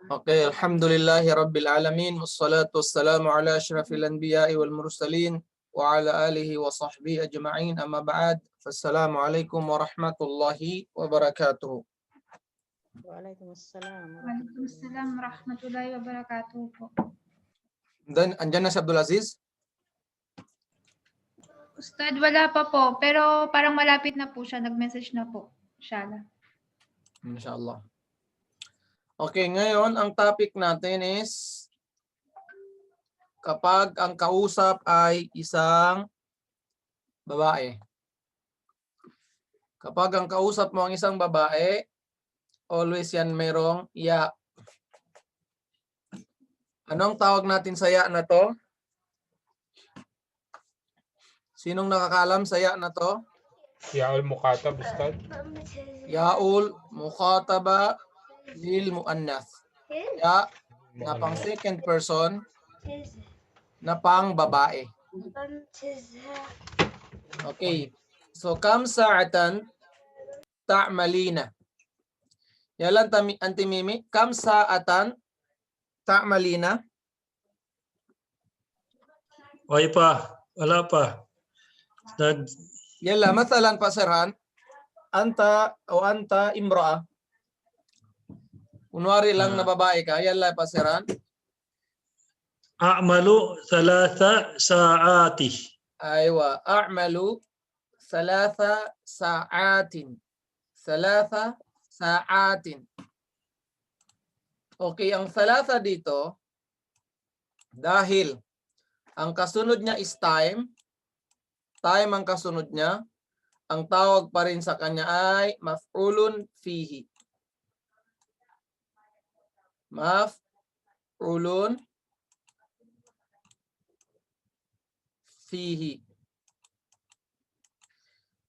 Okay, alhamdulillahi rabbil alamin wassalatu wassalamu ala asyrafil anbiya'i wal mursalin wa ala alihi wa sahbihi ajma'in amma ba'd. Fassalamu alaikum warahmatullahi wabarakatuh. Waalaikumsalam. Waalaikumsalam warahmatullahi wabarakatuh po. Dan andyan na si Abdul Aziz? Ustad, wala pa po, pero parang malapit na po siya. Nag-message na po. Inshallah. Inshallah. Okay, ngayon ang topic natin is kapag ang kausap ay isang babae. Kapag ang kausap mo ang isang babae, always yan merong ya. Anong tawag natin sa ya na to? Sinong nakakalam sa ya na to? Yaul Mukatab, Ustad. Yaul mukhataba lil muannath. Ya na pang second person na pang babae. Okay. So kam sa'atan ta'malina. Yalan antimimi, kam sa'atan ta'malina. Wala pa. Wala pa. Ustad, Yala, mathalan pasirhan, anta o anta imra'a. Kunwari lang na babae ka, yala pasirhan. a'malu 3 sa'ati. Aywa, a'malu 3 sa'atin. 3 sa'atin. Okay, ang 3 dito, dahil ang kasunod niya is time ang kasunod niya, ang tawag pa rin sa kanya ay maf'ulun fihi. Maf'ulun fihi.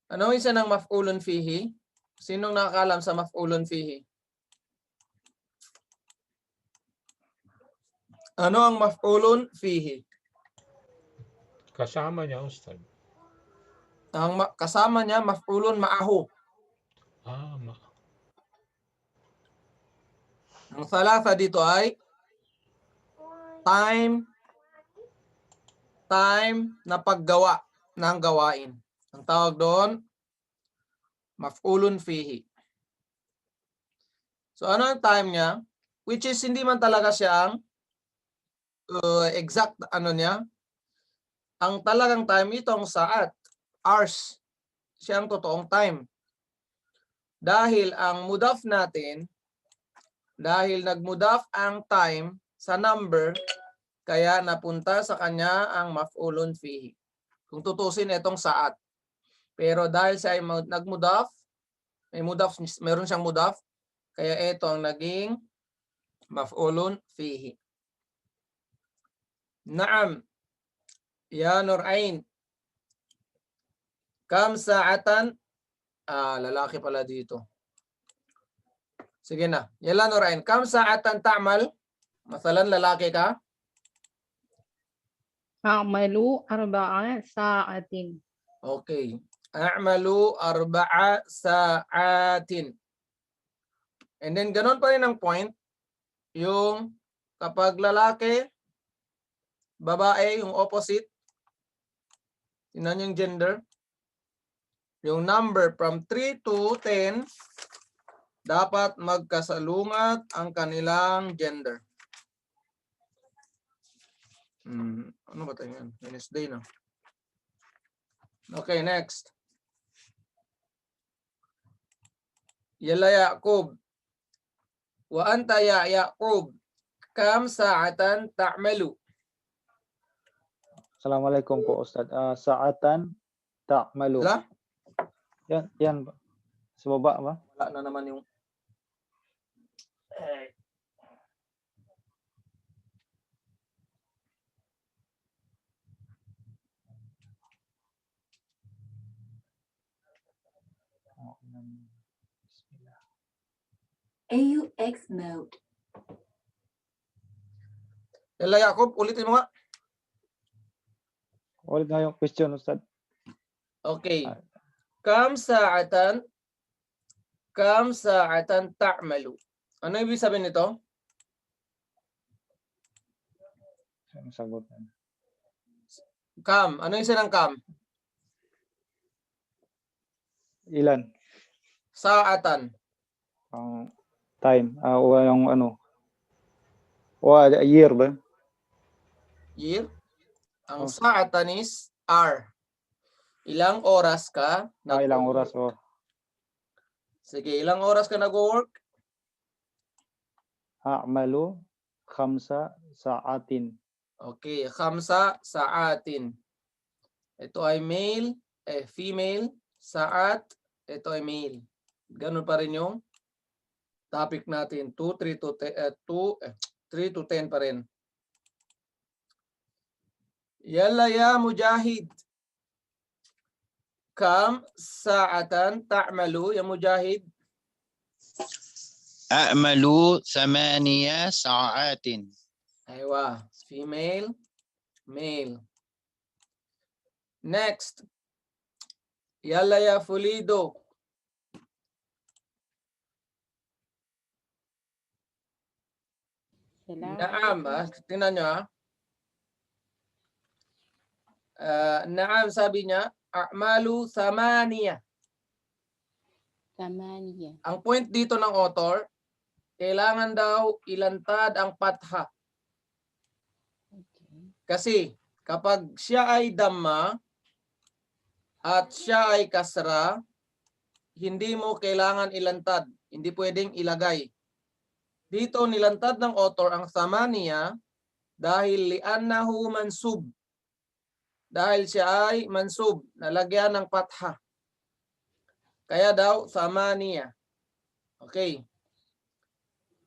Ano isa ng maf'ulun fihi? Sinong nakakalam sa maf'ulun fihi? Ano ang maf'ulun fihi? Kasama niya, Ustad. Ang kasama niya maf'ulun ma'ahu. Ang 3 dito ay time na paggawa ng gawain. Ang tawag doon, maf'ulun fihi. So ano ang time niya? Which is hindi man talaga siya ang exact ano niya. Ang talagang time itong saat, hours. Siya ang totoong time. Dahil ang mudaf natin, dahil nagmudaf ang time sa number, kaya napunta sa kanya ang maf'ulun fihi. Kung tutusin itong saat. Pero dahil siya ay nagmudaf, meron siyang mudaf, kaya ito ang naging maf'ulun fihi. Naam. Ya Nurain. Kam sa'atan? Lalaki pala dito. Sige na. Yala Nurain. Kam sa'atan ta'mal? Masalan, lalaki ka? A'malu 4 sa'atin. Okay. A'malu 4 sa'atin. And then, ganun pa rin ang point. Yung kapag lalaki, babae, yung opposite. Tingnan yung gender. Yung number from 3 to 10, dapat magkasalungat ang kanilang gender. Ano ba tayo yan? Wednesday na. Okay, next. Yala Yaqub. Wa anta ya Yaqub. Kam sa'atan ta'malu? Assalamualaikum po Ustad. Sa'atan ta'malu. Wala? Yan. Sa baba ba? Wala na naman yung... AUX mode. Yala Yaqub, ulitin mo nga. Ulit nga yung question Ustad. Okay. Kam sa'atan ta'malu. Ano ibig sabihin nito? Ang sagot. Kam. Ano yung sinang kam? Ilan? Sa'atan. Ang time. O yung ano? O year ba? Year. Ang Oh. sa'atan is hour. Ilang oras ka Ilang nag-work? oras o Sige, ilang oras ka nag-work? a'malu khamsa sa'atin. Okay, khamsa sa'atin. Ito ay male, female, sa'at, ito ay male. Ganun pa rin yung topic natin. 3 to 10 pa rin. Yalla ya Mujahid. Kam sa'atan ta'malu ya Mujahid? أعمل 8 ساعات. Aywa, female, male. Next. Yalla ya Fulido. Naam, tingnan nyo naam, sabi niya, a'malu 8. Tamaniya. Ang point dito ng author, kailangan daw ilantad ang patha. Okay. Kasi kapag siya ay damma at siya ay kasra, hindi mo kailangan ilantad. Hindi pwedeng ilagay. Dito nilantad ng author ang samaniya dahil li'annahu mansub. Dahil siya ay mansub, nalagyan ng patha. Kaya daw samaniya. Okay.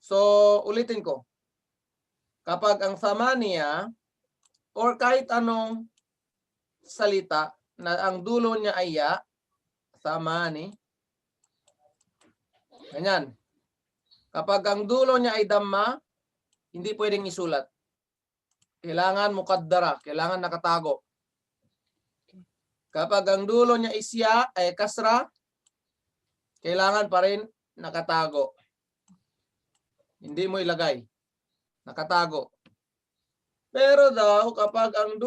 So, ulitin ko. Kapag ang samaniya or kahit anong salita na ang dulo niya ay ya, samani. Ganyan. Kapag ang dulo niya ay damma, hindi pwedeng isulat. Kailangan mukaddara, kailangan nakatago. Kapag ang dulo niya is ya, ay kasra, kailangan pa rin nakatago. Hindi mo ilagay. Nakatago. Pero daw, kapag ang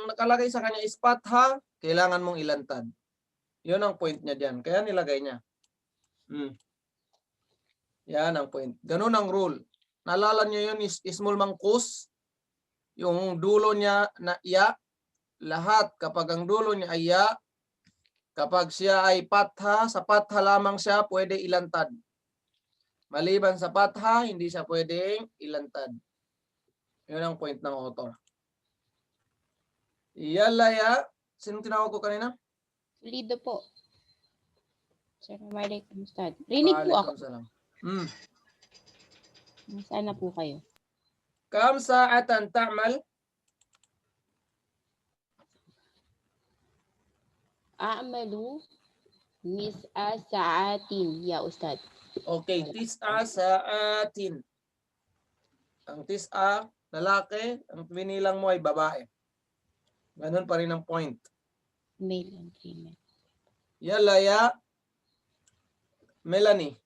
nakalagay sa kanya is patha, kailangan mong ilantad. Yun ang point niya dyan. Kaya nilagay niya. Yan ang point. Ganun ang rule. Naalala niyo yun, ismul mangkus. Yung dulo niya na iya. Lahat kapag ang dulo niya ay iya, kapag siya ay patha, sa patha lamang siya pwede ilantad. Maliban sa patha, hindi siya pwedeng ilantad. Yun ang point ng author. Yalaya. Sinong tinawag ko kanina? Lido po. Assalamualaikum Ustad. Rinig po ako. Waalaikumsalam. Nasaan na po kayo? Kam sa'atan ta'mal? A'malu nis'a sa'atin ya Ustad. Okay, tis'a sa'atin. Ang tis'a, lalaki, ang binilang mo ay babae. Ganun pa rin ang point. Male and female. Yalaya, Melanie.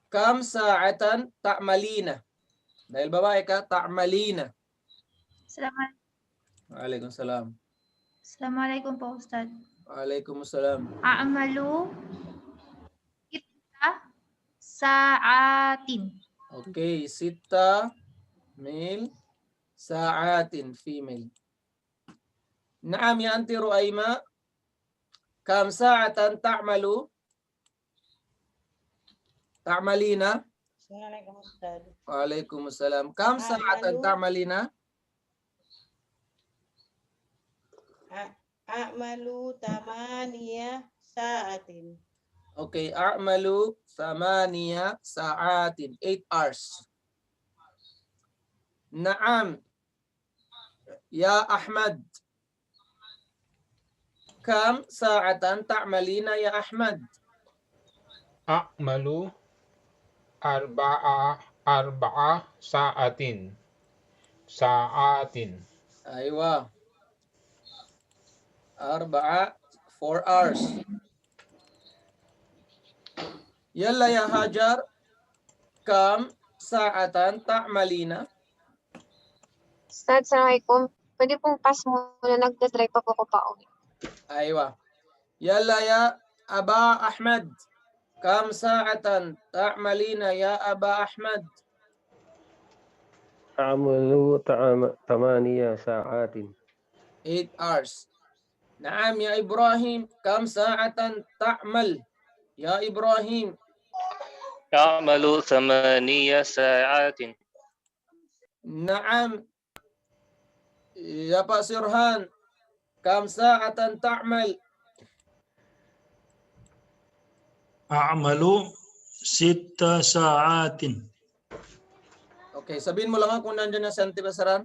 Kam sa'atan ta'malina. Dahil babae ka, ta'malina. Waalaikumsalam. Assalamualaikum po, Ustad. Waalaikumsalam. A'malu 6 sa'atin. Okay, sita, male, sa'atin, female. Naam ya anti Ruaima. Kam sa'atan ta'malu? Ta'malina? Assalamualaikum Ustaz. Waalaikumsalam. Kam sa'atan ta'malina? A'malu 8 sa'atin. Okay, a'malu 8 sa'atin. 8 hours. Naam. Ya Ahmad. Kam sa'atan ta'malina ya Ahmad? أعمل 4 ساعات. Aywa. 4 hours. Yalla ya Hajar. Kam sa'atan ta'malina? Ustad, Assalamualaikum. Pwede pong pass muna, nagdadrive pa po ko pa uwi. أيوة يلا يا أبا أحمد كم ساعة تعملين يا أبا أحمد أعمل 8 ساعات. 8 hours نعم يا إبراهيم كم ساعة تعمل يا إبراهيم أعمل 8 ساعات. نعم يا Pak Sirhan كم ساعة تعمل أعمل 6 ساعات. Okay, sabihin mo lang kung nandiyan na si Auntie Basaran.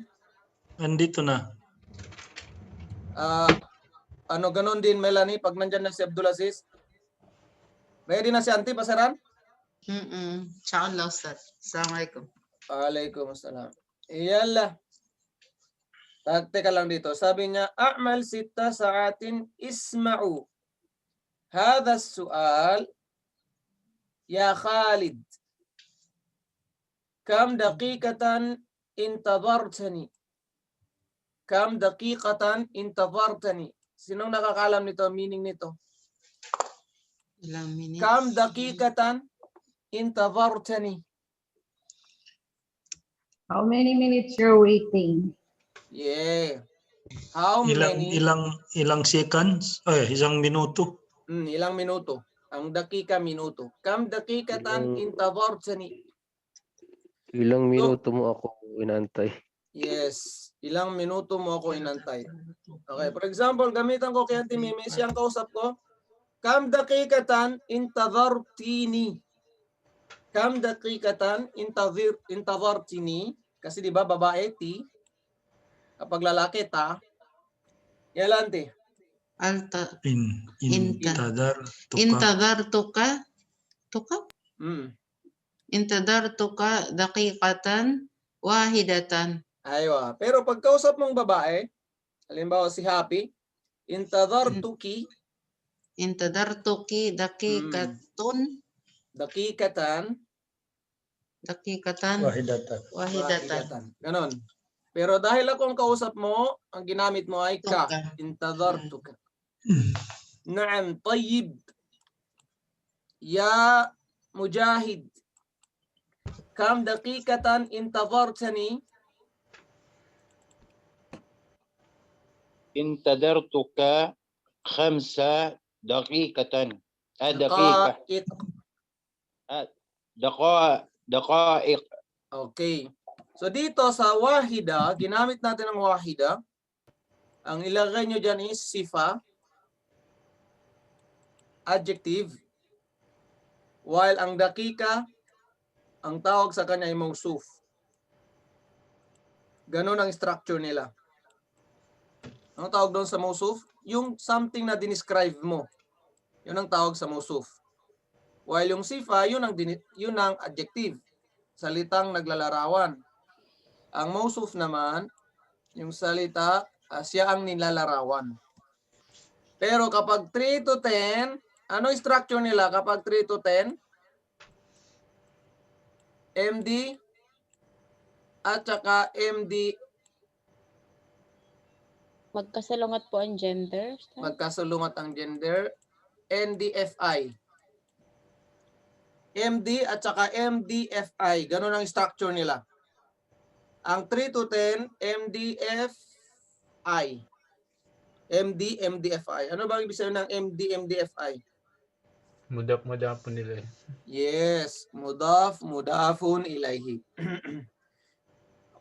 Andito na. Ano ganon din Melanie pag nandiyan na si Abdul Aziz. Ready na si Auntie Basaran? Inshallah, Ustad. Assalamualaikum. Waalaikumsalam. Iyala. Teka lang dito. Sabi niya, A'mal 6 saatin isma'u. Hadha su'al ya Khalid. Kam daqiqatan intadhartani? Kam daqiqatan intadhartani? Sinong nakakalam nito, meaning nito? Ilang minutes? Kam daqiqatan intadhartani? How many minutes you're waiting? Yeah. How many? Ilang seconds? Isang minuto. Ilang minuto? Ang dakika minuto. Kam dakikatan intadhartani? Ilang minuto mo ako inantay? Yes. Ilang minuto mo ako inantay. Okay. For example, gamitan ko kay Auntie Mimi, siyang kausap ko. Kam dakikatan intadhartini? Kam dakikatan intadhartini? Kasi di ba babae, ti? Kapag lalaki, ta? Yalante. Alta. Intadartuka. Intadartuka? Mm. Intadartuka daqiqatan wahidatan. Aywa. Pero pag kausap mong babae, halimbawa si Happy, intadartuki. Intadartuki daqiqatun. Dakikatan. Wahidatan. Ganon. Pero dahil ako ang kausap mo, ang ginamit mo ay ka. Intadartuka. Naam, tayyib. Ya Mujahid. Kam daqiqatan intadartani? انتظرتك 5 دقيقة. دقيقة. دقائق. Okay. So dito sa wahida, ginamit natin ang wahida. Ang ilagay nyo dyan is sifa, adjective, while ang dakika, ang tawag sa kanya ay mausuf. Ganon ang structure nila. Ang tawag doon sa mausuf? Yung something na dinescribe mo. Yun ang tawag sa mausuf. While yung sifa, yun ang adjective. Salitang naglalarawan. Ang mausuf naman, yung salita, siya ang nilalarawan. Pero kapag 3 to 10, ano yung structure nila kapag 3 to 10? MD at saka MD. Magkasalungat po ang gender. Magkasalungat ang gender. NDFI. MD at saka MDFI. Ganun ang structure nila. Ang 3 to 10, MDFI. MDFI. Ano ba ibig sabihin ng MDFI? Mudaf nila. Yes. Mudafun ilaihi.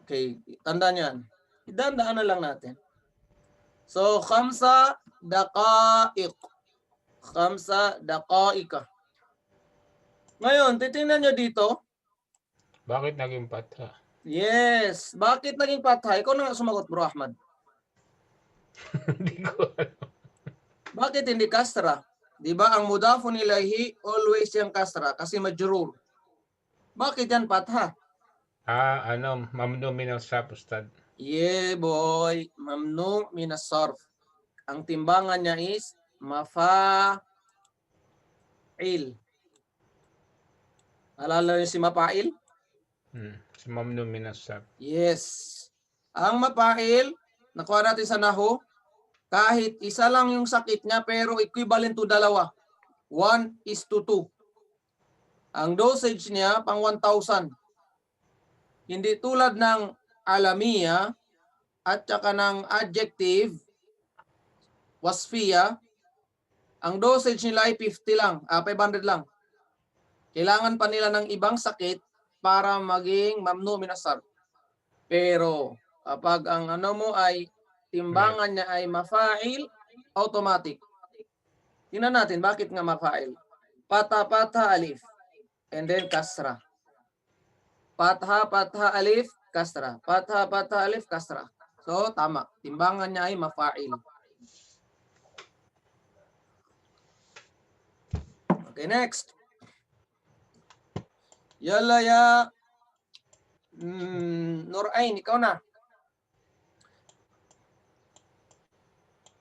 Okay. Tandaan yan. Idandaan na lang natin. So, 5 daqaiq. 5 daqaika. Ngayon, titingnan nyo dito. Bakit naging patha? Yes. Bakit naging patha? Ikaw na nga sumagot, Bro Ahmad. Hindi ko alam. Bakit hindi kasra? Di ba ang mudafun ilaihi always yung kasra kasi majrur. Bakit yan patha? Mamnu min as-sarf, Ustad. Yeah, boy. Mamnu min as-sarf. Ang timbangan niya is mafa'il. Alala niyo si mafa'il? Si mamnu min as-sarf. Yes. Ang mafa'il, nakuha natin sa nahu, kahit isa lang yung sakit niya pero equivalent to dalawa. 1:2. Ang dosage niya pang 1,000. Hindi tulad ng alamiya at saka ng adjective wasfiya. Ang dosage nila ay 50 lang, 500 lang. Kailangan pa nila ng ibang sakit para maging mamnu min as-sarf. Pero kapag ang ano mo ay timbangan niya ay mafa'il, automatic. Tingnan natin bakit nga mafa'il. Patha alif and then kasra. Patha alif kasra. Patha alif kasra. So tama, timbangan niya ay mafa'il. Okay, next. Yalla ya Nurain, ikaw na.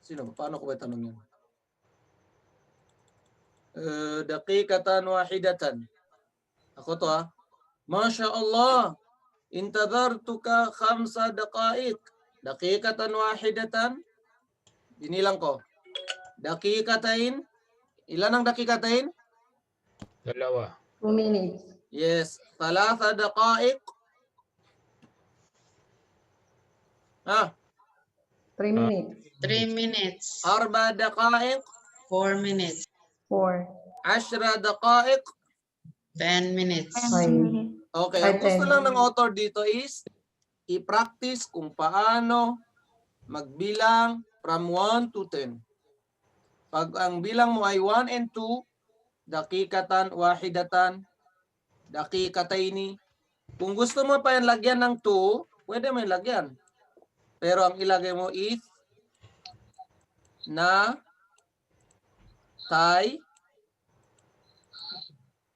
Sino? Paano ko ba tanong yan? Daqiqatan wahidatan. Ako to ha. Masya Allah. Intadhartuka 5 daqaiq. Daqiqatan wahidatan. Binilang ko. Daqiqatain. Ilan ang daqiqatain? 2. 2 minutes. Yes. 3 daqaiq. 3 minutes. 3 minutes. 4 daqaiq. 4 minutes. 4. 10 daqaiq. 10 minutes. 5. Okay, ang 10. gusto lang ng author dito is i-practice kung paano magbilang from 1 to 10. Pag ang bilang mo ay 1 and 2, daqiqatan wahidatan, daqiqataini. Kung gusto mo pa yan lagyan ng 2, pwede mo yung lagyan. Pero ang ilagay mo is na tay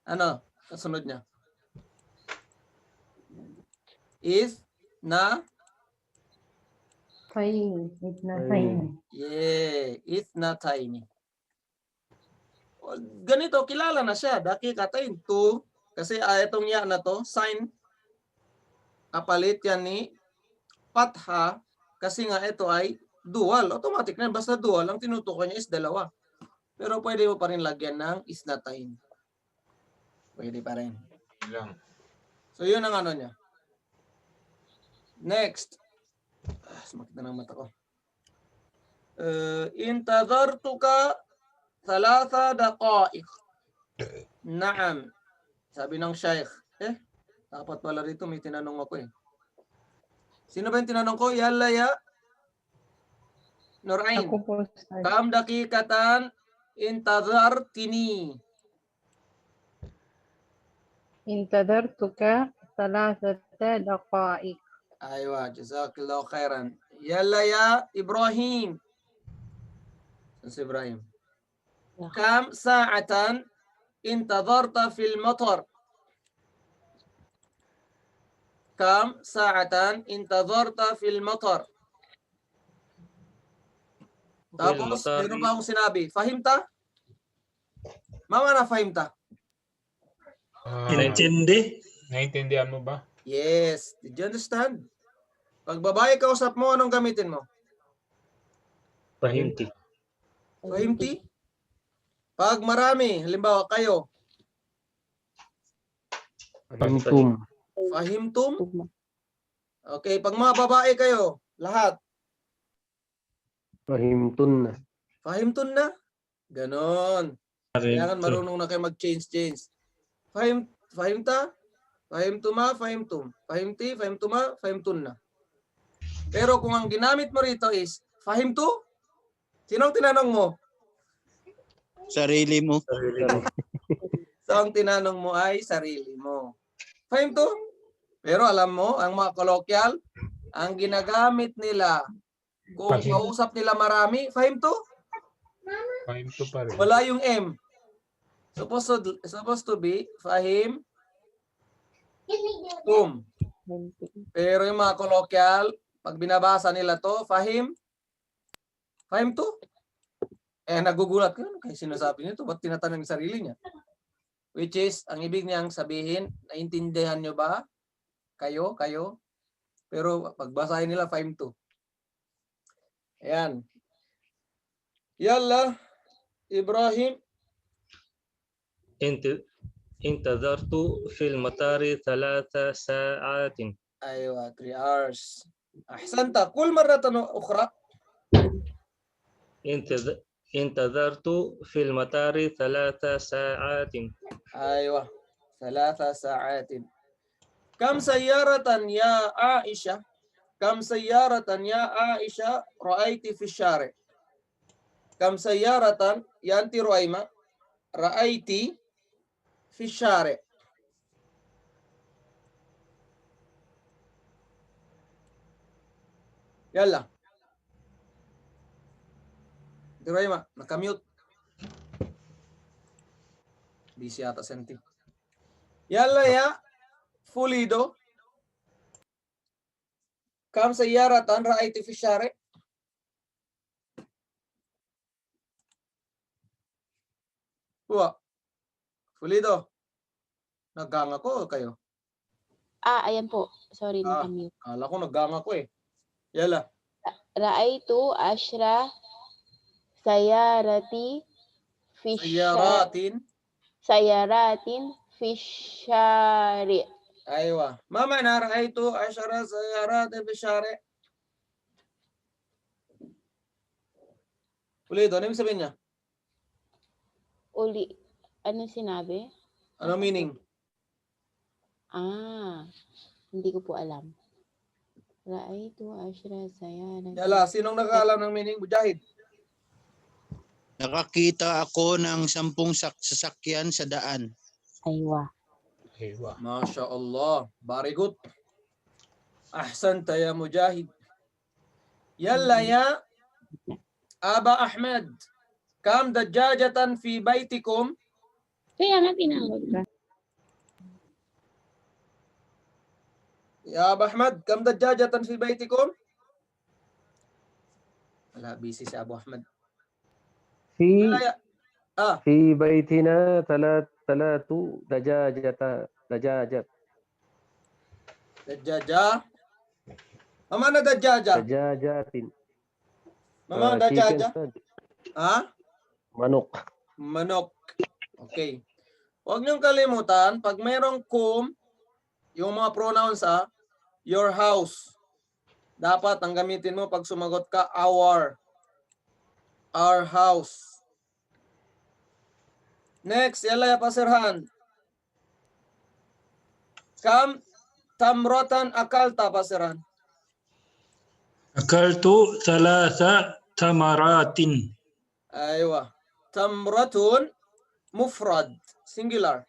ano kasunod niya is na Tiny. It's not tiny. is na tiny. Ganito kilala na siya, daqiqatain 2 kasi itong ya na to sign kapalit yan ni patha kasi nga ito ay dual, automatic na basta dual ang tinutukoy niya is dalawa. Pero pwede mo pa rin lagyan ng isnatain. Pwede pa rin. Lang. So yun ang ano niya. Next. Sumakit na ng mata ko. Intadhartuka 3 daqaiq. Naam. Sabi ng shaykh. Dapat pala rito may tinanong ako eh. Sino ba yung tinanong ko? Yalla ya Nurain. Ako po, sir. Kam daqiqatan intadhartini. انتظرتك 3 دقائق. Aywa, jazakallahu khairan. Yalla ya Ibrahim. Si Ibrahim. Kam sa'atan intadharta fil matar. Kam sa'atan intadharta fil matar. Tapos, meron pa akong sinabi. Fahimta? Mama na fahimta? Intindi? Naintindihan mo ba? Yes. Did you understand? Pag babae kausap mo, anong gamitin mo? Fahimti. Fahimti? Pag marami, halimbawa kayo, Fahimtum. fahimtum? Okay, pag mga babae kayo, lahat, Fahimtun na. fahimtun na? Ganon. Kailangan marunong na kayo mag-change. Fahimta? Fahimtuma, fahimtum. Fahimti, fahimtuma, fahimtun na. Pero kung ang ginamit mo rito is, fahimtu? Sinong tinanong mo? Sarili mo. So, ang tinanong mo ay sarili mo. Fahimtu? Pero alam mo, ang mga colloquial, ang ginagamit nila, kung kausap nila marami, fahimtu? Fahimto pa rin. Wala yung M. Supposed to be fahim tum. Pero yung mga colloquial, pag binabasa nila to, fahim tu. Nagugulat ko, ano kayo sinasabi nito? Ba't tinatanong yung sarili niya? Which is, ang ibig niyang sabihin, naintindihan nyo ba? Kayo? Pero pagbasahin nila 5-2. Ayan. Yalla, Ibrahim. انتظرت في المطار 3 ساعات. أيوة 3 hours. أحسنت. قل مرة أخرى. انتظرت في المطار 3 ساعات. أيوة 3 ساعات. كم سيارة يا عائشة؟ كم سيارة يا عائشة رأيت في الشارع؟ كم سيارة يا أنت رؤيمة رأيت في الشارع؟ يلا رؤيمة نكميوت busy ata senti. يلا يا فوليدو كم سيارة رأيت في الشارع؟ Huwa. Fulido. Naggang ako kayo. Ayan po. Sorry, nakamute. Kala ko naggang ako eh. Yala. Ra'aytu ashra sayarati fi sayaratin fi syari'. Aywa. Ma ma'na ra'aytu ashara sayarat fi syari'? Fulido, ano yung sabihin niya? Uli, ano sinabi? Ano meaning? Hindi ko po alam. Ra'aytu ashra sayarati. Yala, sinong nakakaalam ng meaning? Mujahid. Nakakita ako ng 10 sasakyan sa daan. Aywa. Masya Allah. Very good. Ahsanta ya Mujahid. Yalla ya Aba Ahmed. Kam dajjajatan fi baytikum? Kaya nga tinawag ka. Ya Aba Ahmed, kam dajjajatan fi baytikum? Wala, busy si Abu Ahmed. في بيتنا ثلاث دجاجات. دجاجة. ما معنى دجاجة؟ دجاجات. ما معنى دجاجة؟ Manok. Manok. Okay. Huwag niyong kalimutan, pag mayroong kum, yung mga pronouns your house. Dapat ang gamitin mo pag sumagot ka, our house. Next, yala ya Pasirhan. Kam tamrotan akalta Pasirhan. Akaltu 3 tamaratin. Aywa. Tamratun mufrad, singular.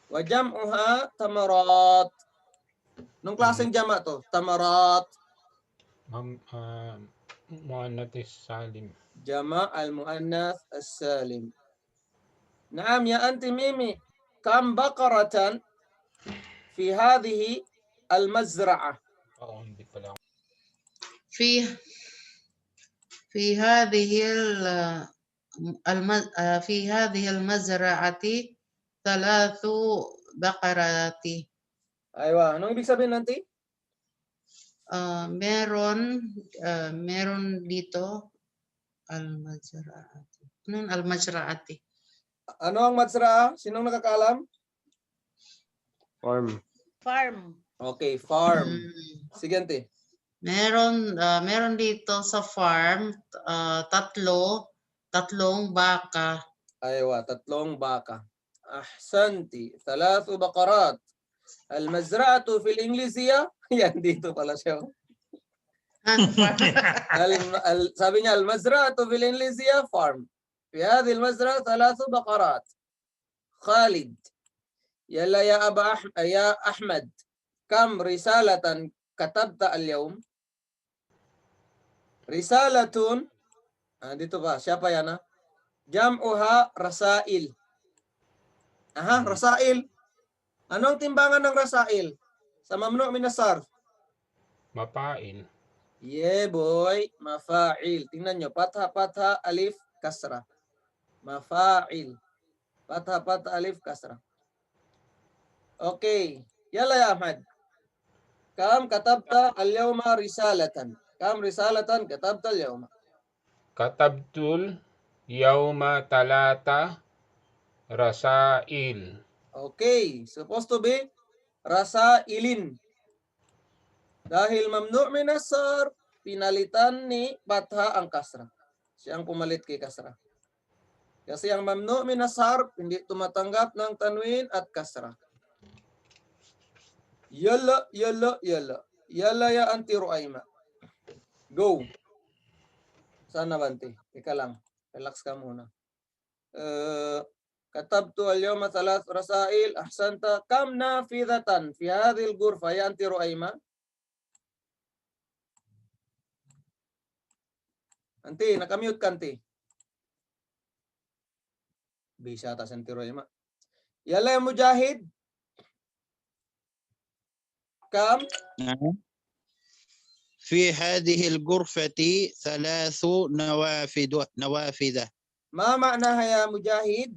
Wa jam'uha tamarat. Nung klaseng jama to? Tamarat. Muannath salim. Jama al-muannath as-salim. Naam ya anti Mimi, kam baqaratan fi hadhihi al-mazra'ah? Hindi pala. في هذه في هذه المزرعة 3 بقرات. Aywa, anong ibig sabihin nanti? Meron dito al-mazra'ati. Anong al-mazra'ati? Ano ang mazra'ah? Sinong nakakaalam? Farm. Okay, farm. Sige, Meron dito sa farm tatlong baka. Aywa, 3 baka. Ahsanti. 3 baqarat. Al-mazra'atu fil Inglesiyya? Yan, dito pala siya. Sabi niya, al-mazra'atu fil Inglesiyya, farm. في هذه المزرعة 3 بقرات. خالد. يلا يا يا أحمد. كم رسالة كتبت اليوم؟ رسالة. Dito ba? Siapa yan? Jam'uha rasail. Rasail. Anong timbangan ng rasail? Sa mamnu' min as-sarf. Mapail. Yeah, boy. Mafa'il. Tingnan nyo. Patha, alif, kasra. Mafa'il. Patha, alif, kasra. Okay. Yala ya Ahmad. Kam katabta al-yawma risalatan. Kam risalatan katabta al-yawma. Katabtul yawma talata rasail. Okay, supposed to be rasailin. Dahil mamnu' min as-sarf, pinalitan ni fatha ang kasra. Siyang pumalit kay kasra. Kasi ang mamnu' min as-sarf hindi tumatanggap ng tanwin at kasra. Yalla, yalla, yalla. Yalla ya anti Ruaima. Go. Sana Bante? Teka lang. Relax ka muna. Katabtu al-yawma thalath rasail. Ahsanta. Kam nafidatan fi hadhihi al-ghurfa ya anti Ruaima? Anti, nakamute ka, Anti. Bisa atas anti Ruaima. Yalla ya Mujahid. Kam? في هذه الغرفة 3 نوافذ. Ma ma'naha ya Mujahid?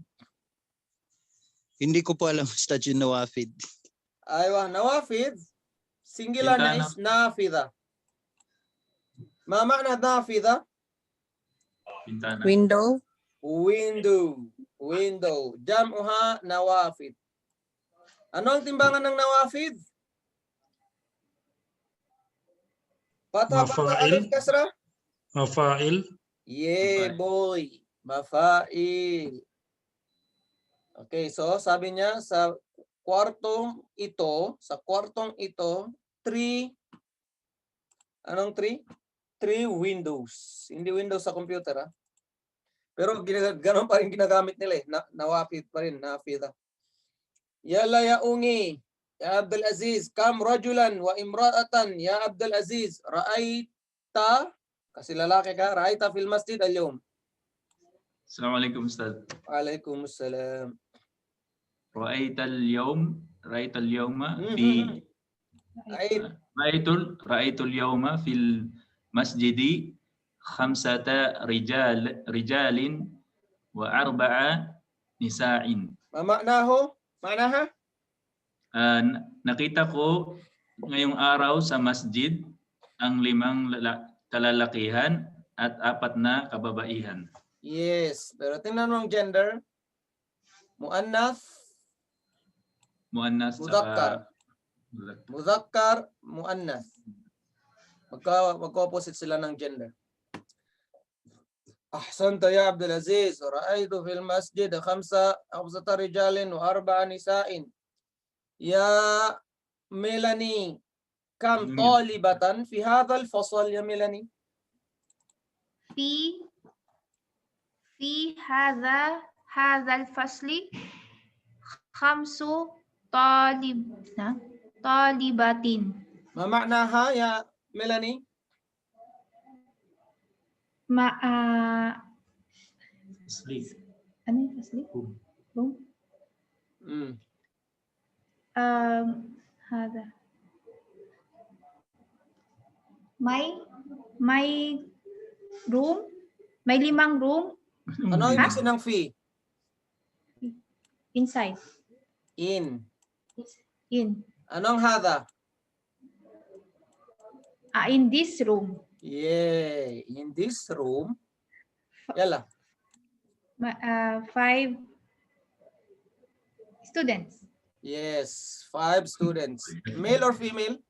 Hindi ko po alam Ustad yung nawafid. Aywa, nawafid. Singular na is nafida. Ma ma'na nafida? Window. Window. Window. Jam'uha nawafid. Ano ang timbangan ng nawafid? Patha Mafa'il. alif kasra? Mafa'il. Yeah, boy. Mafa'il. Okay, so sabi niya sa kwartong ito, 3, anong 3? 3 windows. Hindi windows sa computer, ha? Pero gano'n pa rin ginagamit nila, eh. Nawafid pa rin, nafida. Yala ya ungi. Ya Abdul Aziz, kam rajulan wa imra'atan ya Abdul Aziz, ra'aita, kasi lalaki ka, ra'aita fil masjid al-yawm. Assalamualaikum Ustaz. Waalaikumsalam. رأيت اليوم في رأيت اليوم في المسجد 5 رجال و4 نساء. Ma ma'nahu? Ma'naha? Nakita ko ngayong araw sa masjid ang 5 kalalakihan at 4 na kababaihan. Yes. Pero tingnan mo ang gender. Muannath. Muannas Muzakkar. Muzakkar, muannath. Magka-opposite sila ng gender. Ahsanta ya Abdul Aziz. Ra'aytu fil masjid 5 rijalin wa 4 nisa'in. Ya Melanie, kam talibatan fi hadha al-fasl ya Melanie? في هذا الفصل 5 طالبات. Ma ma'naha ya Melanie? Ano yung fasli? Room? هذا may room, may 5 room. Ano ang ibig sabihin ng fee? Inside. In. In. Anong hada? In this room. Yeah, in this room. Yala. 5 students. Yes, 5 students. Male or female?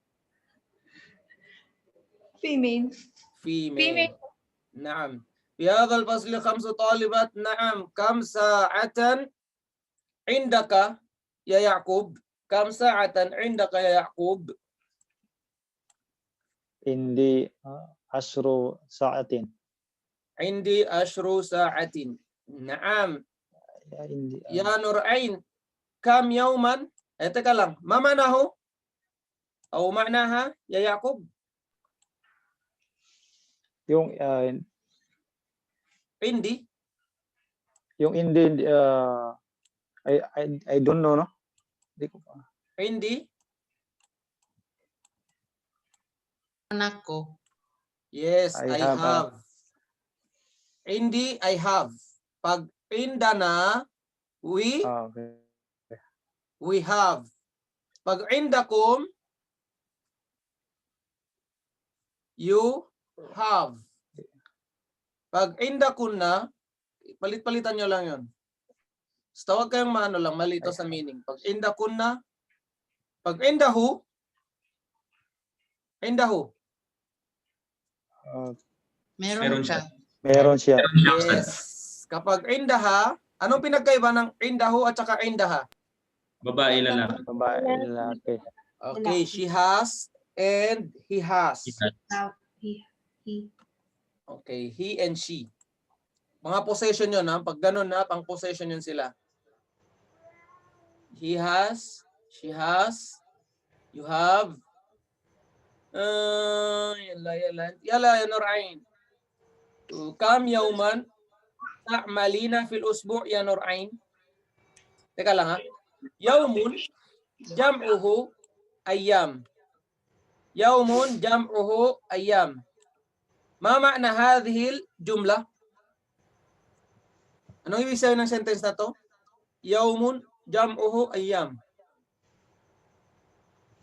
Female. Female. نعم. في هذا الفصل 5 طالبات. نعم. كم ساعة عندك يا يعقوب؟ كم ساعة عندك يا يعقوب؟ عندي 10 ساعات. عندي 10 ساعة. نعم. يا نورعين كم يوما؟ تeka lang. ما معناه؟ أو معناها يا يعقوب؟ Yung Hindi. yung hindi I don't know, no? Hindi ko pa. Hindi. Anak ko. Yes, I I have, have. Hindi, I have. Pag indana, we Okay. have. Pag indakum, You have. Pag inda kunna, palit-palitan nyo lang yun. Basta huwag kayong maano lang, malito sa meaning. Pag inda kunna, pag indahu, indahu. Meron siya. Meron siya. Yes. Kapag indaha, anong pinagkaiba ng indahu at saka indaha? Babae, lalaki. Babae, lalaki. Okay, she has and he has. He. Okay, he and she. Mga possession yun, ha? Pag ganun na, pang possession yun sila. He has, she has, you have. Yala, ya Nurain. Kam yawman ta'malina fil usbu' ya Nurain. Teka lang ha. Yawmun jam'uhu ayyam. Yawmun jam'uhu ayyam. Ma ma'na hadhihi jumla? Anong ibig sabihin ng sentence na to? Yawmun jam'uhu ayyam.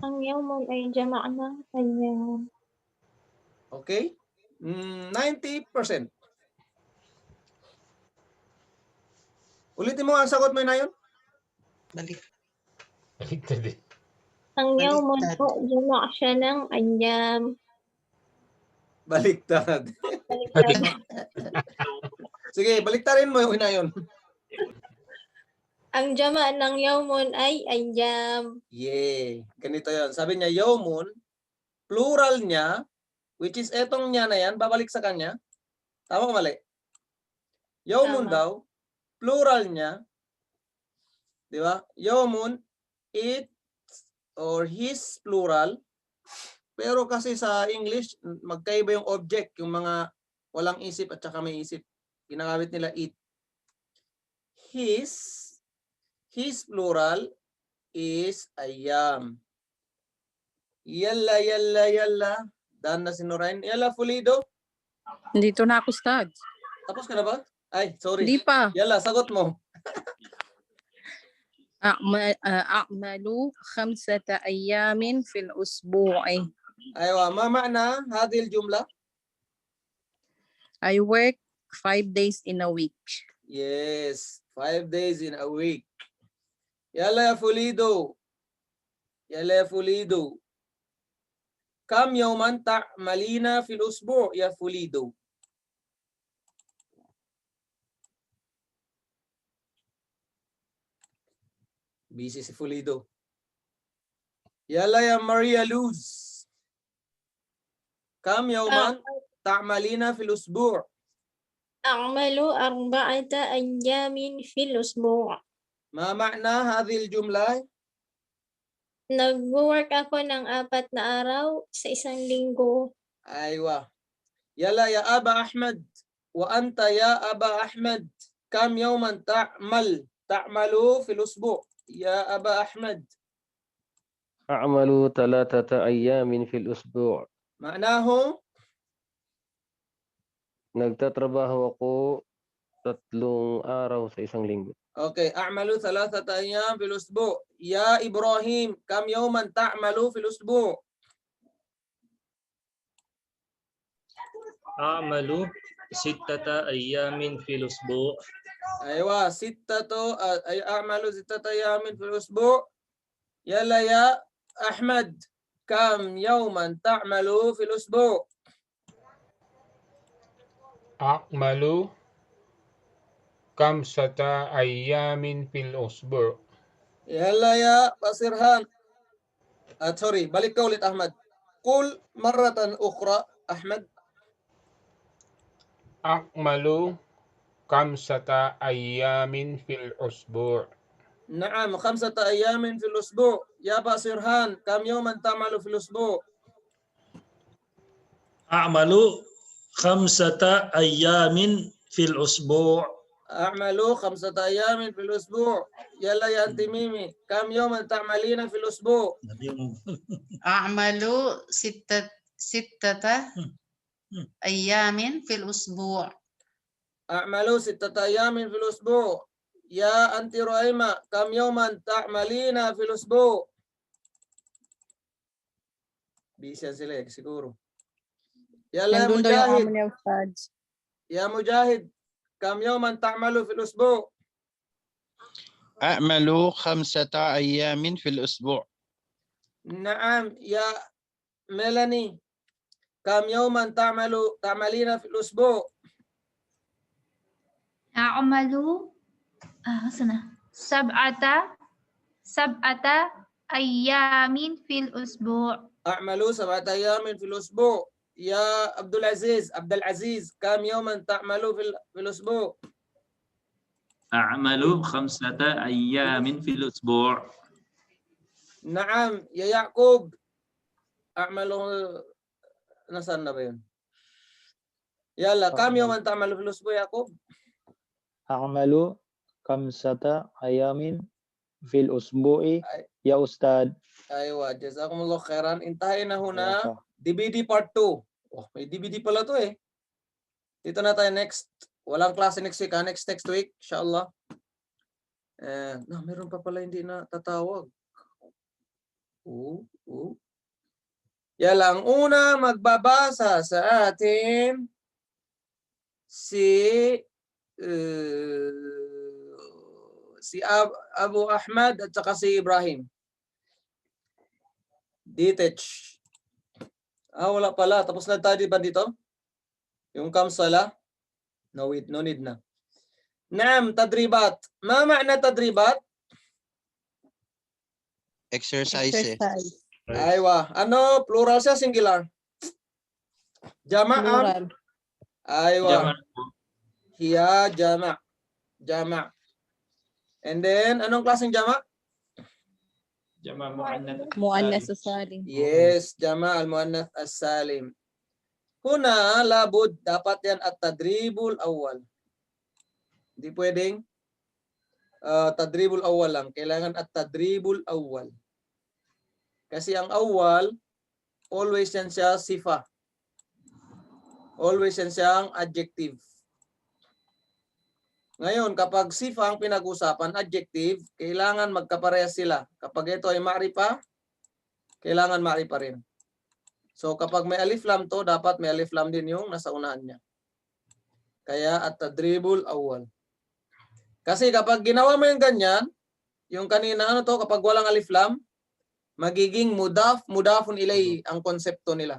Ang yawmun ay jama' ng ayyam. Okay? 90%. Ulitin mo ang sagot mo na yun. Baliktad eh. Ang yawmun po, jama' siya ng ayyam. Baliktad. Sige, baliktarin mo yung ina yun. Ang jama' ng yawmun ay ayyam. Yeah. Ganito yun. Sabi niya, yawmun, plural niya, which is etong niya na yan, babalik sa kanya. Tama o mali? Yawmun Tama. daw, plural niya, di ba? Yawmun, it, or his plural. Pero kasi sa English, magkaiba yung object, yung mga walang isip at saka may isip. Ginagamit nila it. His plural is ayyam. Yalla, yalla, yalla. Daan na si Nurain. Yalla, Fulido. Dito na ako, Stad. Tapos ka na ba? Ay, sorry. Hindi pa. Yalla, sagot mo. أعمل 5 أيام في الأسبوع. Aywa, ma ma'na hadhihi al-jumla? I work 5 days in a week. Yes, 5 days in a week. Yalla ya Fulido. Yalla ya Fulido. Kam yawman ta'malina fil usbu' ya Fulido? Busy si Fulido. Yalla ya Maria Luz. Kam yawman ta'malina fil usbu'? A'malu 4 ayyamin fil usbu'. Ma ma'na hadhihi al-jumla? Nag-work ako ng 4 na araw sa isang linggo. Aywa. Yalla ya Aba Ahmed. Wa anta ya Aba Ahmed. Kam yawman ta'malu fil usbu'? Ya Aba Ahmed. أعمل 3 أيام في الأسبوع. Ma'nahu? Nagtatrabaho ako 3 araw sa isang linggo. Okay, a'malu 3 ayyam fil usbu'. Ya Ibrahim, kam yawman ta'malu fil usbu'? أعمل 6 أيام في الأسبوع. Aywa, a'malu 6 ayyamin fil usbu'. Yalla ya Ahmad, kam yawman ta'malu fil usbu'? أعمل 5 أيام في الأسبوع. Yalla ya Basirhan. Sorry, balik ka ulit Ahmad. Qul marratan ukhra Ahmad. أعمل 5 أيام في الأسبوع. نعم 5 أيام في الأسبوع. يا باسرهان كم يوما تعمل في الأسبوع؟ أعمل 5 أيام في الأسبوع. أعمل 5 أيام في الأسبوع. يلا يا أنت ميمي كم يوما تعملين في الأسبوع؟ أعمل 6 أيام في الأسبوع. أعمل 6 أيام في الأسبوع. يا أنت رؤيمة كم يوما تعملين في الأسبوع؟ Bisa sila siguro. Yalla Nandun daw yung Mujahid. amo niya, Ustad. Ya Mujahid. Kam yawman ta'malu fil usbu'? أعمل 5 أيام في الأسبوع. نعم يا ميلاني. كم يوما تعملين في الأسبوع؟ أعمل سبعة أيام في الأسبوع. أعمل 7 أيام في الأسبوع. يا عبد العزيز كم يوما تعمل في الأسبوع؟ أعمل 5 أيام في الأسبوع. نعم يا يعقوب. أعمل نسألنا بين. يلا كم يوما تعمل في الأسبوع يعقوب؟ أعمل 5 أيام في الأسبوع يا أستاذ. أيوة جزاكم الله خيرا. انتهينا هنا DVD part 2. Oh, may DVD pala to eh. Dito na tayo next. Walang klase next week ha. Next week, inshallah. Meron pa pala hindi na tatawag. Yala, ang una magbabasa sa atin si Abu Ahmad at saka si Ibrahim. Detach. Wala pala. Tapos na tayo ba dito? Yung kamsala? No need na. Naam, tadribat. Ma ma'na tadribat? Exercise. Aywa. Ano? Plural siya, singular? Jama'an? Plural. Aywa. Hiya jama'. And then, anong klaseng jama'? Jama' mu'annath. Muannas salim. Yes, jama' al-muannath as-salim. Huna, labud, dapat yan at tadribul awal. Hindi pwedeng tadribul awal lang. Kailangan at tadribul awal. Kasi ang awal, always yan siya sifa. Always yan siyang adjective. Ngayon, kapag sifa ang pinag-usapan, adjective, kailangan magkaparehas sila. Kapag ito ay ma'rifa, kailangan ma'rifa rin. So kapag may alif lam to, dapat may alif lam din yung nasa unahan niya. Kaya at tadribul awal. Kasi kapag ginawa mo yung ganyan, yung kanina kapag walang alif lam, magiging mudafun ilayhi ang konsepto nila.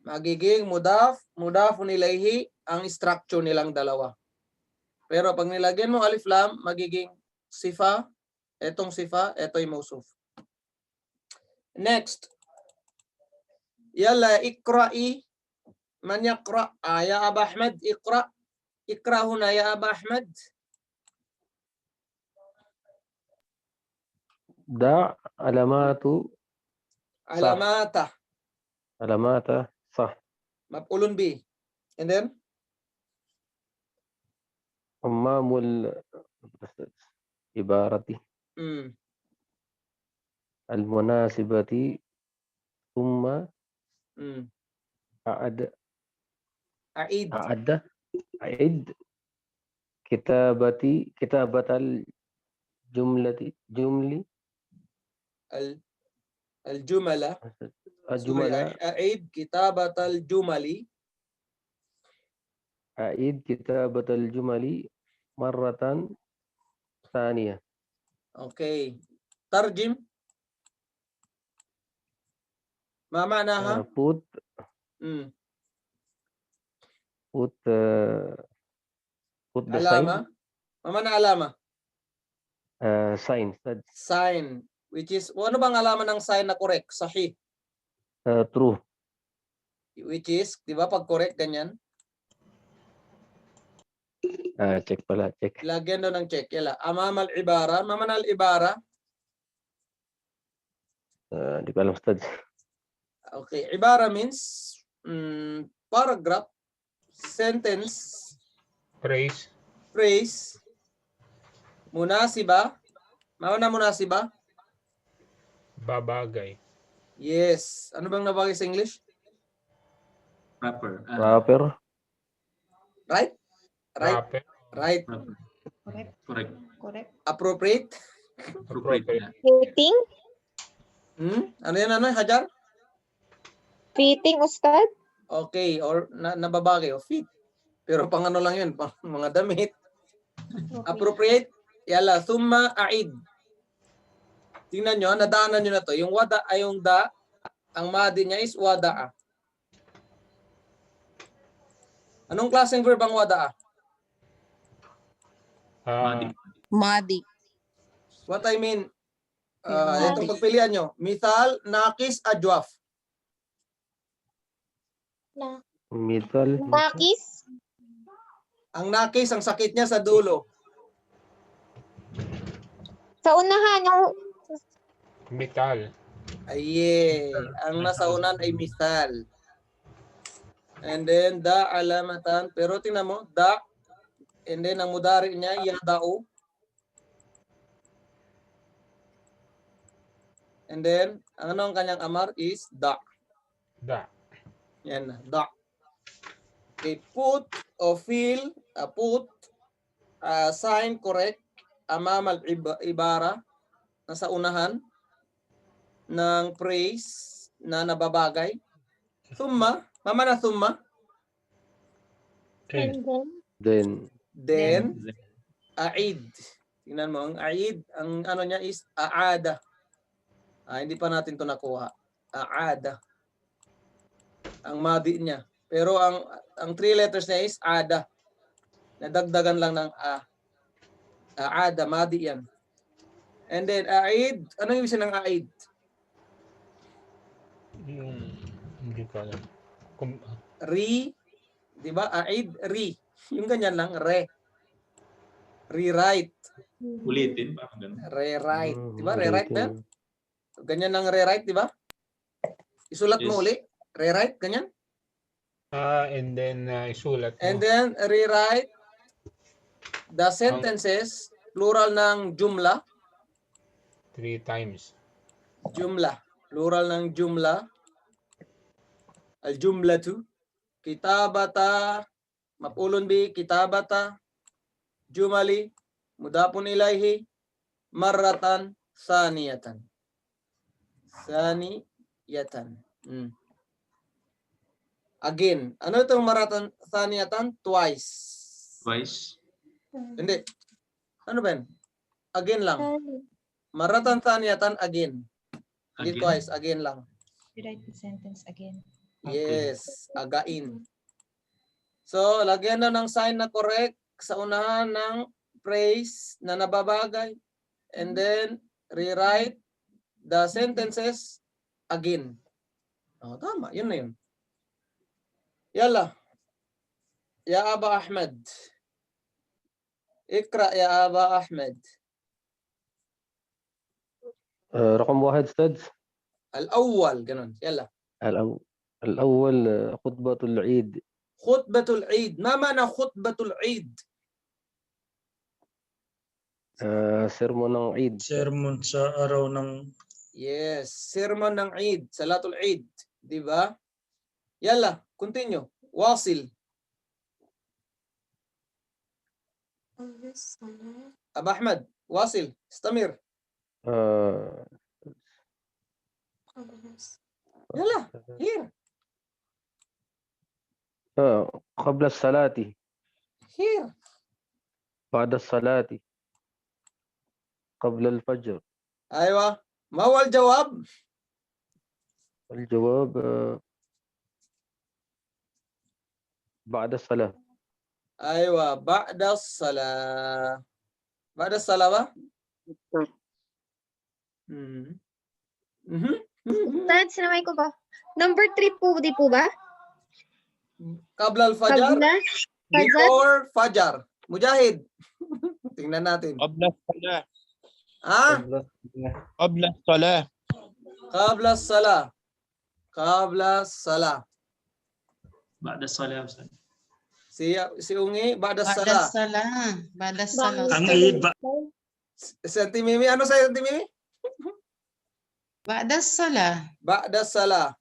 Magiging mudafun ilayhi ang structure nilang dalawa. Pero pag nilagyan mo alif lam, magiging sifa, etong sifa, eto'y mausuf. Next. Yalla, ikra'i. Man yaqra? Ya Aba Ahmad, iqra. Iqra huna ya Aba Ahmad. علامات صح. مفعول به. And then? أمام العبارة المناسبة ثم أعد كتابة الجملة أعيد كتابة الجمل مرة ثانية. Okay. ترجم. ما معناها؟ put the علامة. ما معنى علامة? sign. Sign. Which is, ano bang alaman ng sign na correct? Sahih. True. Which is, di ba pag correct ganyan? Check pala, check. Lagyan doon ng check. Yala. Amam al-ibara. Maman al-ibara. Di ko alam, Ustad. Okay. Ibara means paragraph, sentence, phrase, munasiba. Mauna munasiba? Babagay. Yes. Ano bang nabagay sa English? Proper. Right? Right. Correct. Appropriate. Fitting? Ano yan, Hajar? Fitting, Ustad? Okay, or nababagay o fit. Pero pang ano lang yun, pang mga damit. Appropriate. Yala, thumma a'id. Tingnan nyo, nadaanan nyo na to. Yung wada ay yung da, ang madi niya is wada'a. Anong klaseng verb ang wada'a? Madi. What I mean, itong pagpilian nyo. Mithal, nakis, ajwaf. Mithal. Nakis. Ang nakis, ang sakit niya sa dulo. Sa unahan, yung Metal. Aye, ang nasa unan ay mithal. And then, da alamatan. Pero tingnan mo, da. And then, ang mudari niya, yadao. And then, ang kanyang amar is da. Da. Yan na, da. Okay, put o fill, put, sign correct, amam al-ibara, nasa unahan, ng praise na nababagay. Thumma, mama na thumma. Then. A'id. Tingnan mo, ang a'id, ang ano niya is a'ada. Hindi pa natin to nakuha. A'ada. Ang madi niya. Pero ang 3 letters niya is ada. Nadagdagan lang ng a. Ada, madi yan. And then a'id, ano yung isa ng a'id? Hindi ko alam. Re, di ba? A'id, re. Yung ganyan lang, re. Rewrite. Ulitin, parang ganun. Rewrite. Di ba? Rewrite na? Ganyan lang rewrite, di ba? Isulat mo uli. Rewrite, ganyan. And then isulat mo. And then rewrite the sentences, plural ng jumla. 3 times. Jumla. Plural ng jumla. Al-jumlatu. Kitabata. Mapulun bi. Kitabata. Jumali. Mudapun ilaihi. Marratan. Saniyatan. Saniyatan. Again. Ano itong marratan saniyatan? Twice. Twice. Hindi. Ano ba yan? Again lang. Maratan saniyatan again. Hindi Again? twice. Again lang. Rewrite the sentence again. Yes. Again. So, lagyan na ng sign na correct sa unahan ng phrase na nababagay. And then, rewrite the sentences again. Tama. Yun na yun. Yalla. Ya Aba Ahmed. Ikra ya Aba Ahmed. رقم 1 أستاذ. الأول ganun. Yalla. الأول خطبة العيد. خطبة العيد. ما معنى خطبة العيد؟ sermon ng Eid. Sermon sa araw ng... Yes, sermon ng Eid, Salatul Eid, di ba? Yalla, continue. Wasil. Aba Ahmed, wasil, istamir. Yalla, here. قبل الصلاة. Here. بعد الصلاة. قبل الفجر. أيوة. ما هو الجواب؟ الجواب بعد الصلاة. أيوة بعد الصلاة. بعد الصلاة ba? Dad, sinamay ko ba? Number 3 po, di po ba? Qabla al-Fajr? Qabla? Before Fajar. Mujahid. Tingnan natin. قبل الصلاة. قبل الصلاة. قبل الصلاة. قبل الصلاة. بعد الصلاة Ustaz. Si Ungi, Ba'da Ba'da Salah. salah. Ba'da salah. Ang Ustaz. Eid, Si Auntie Mimi, ano sa'yo, Auntie Mimi? Ba'da salah. Ba'da Salah.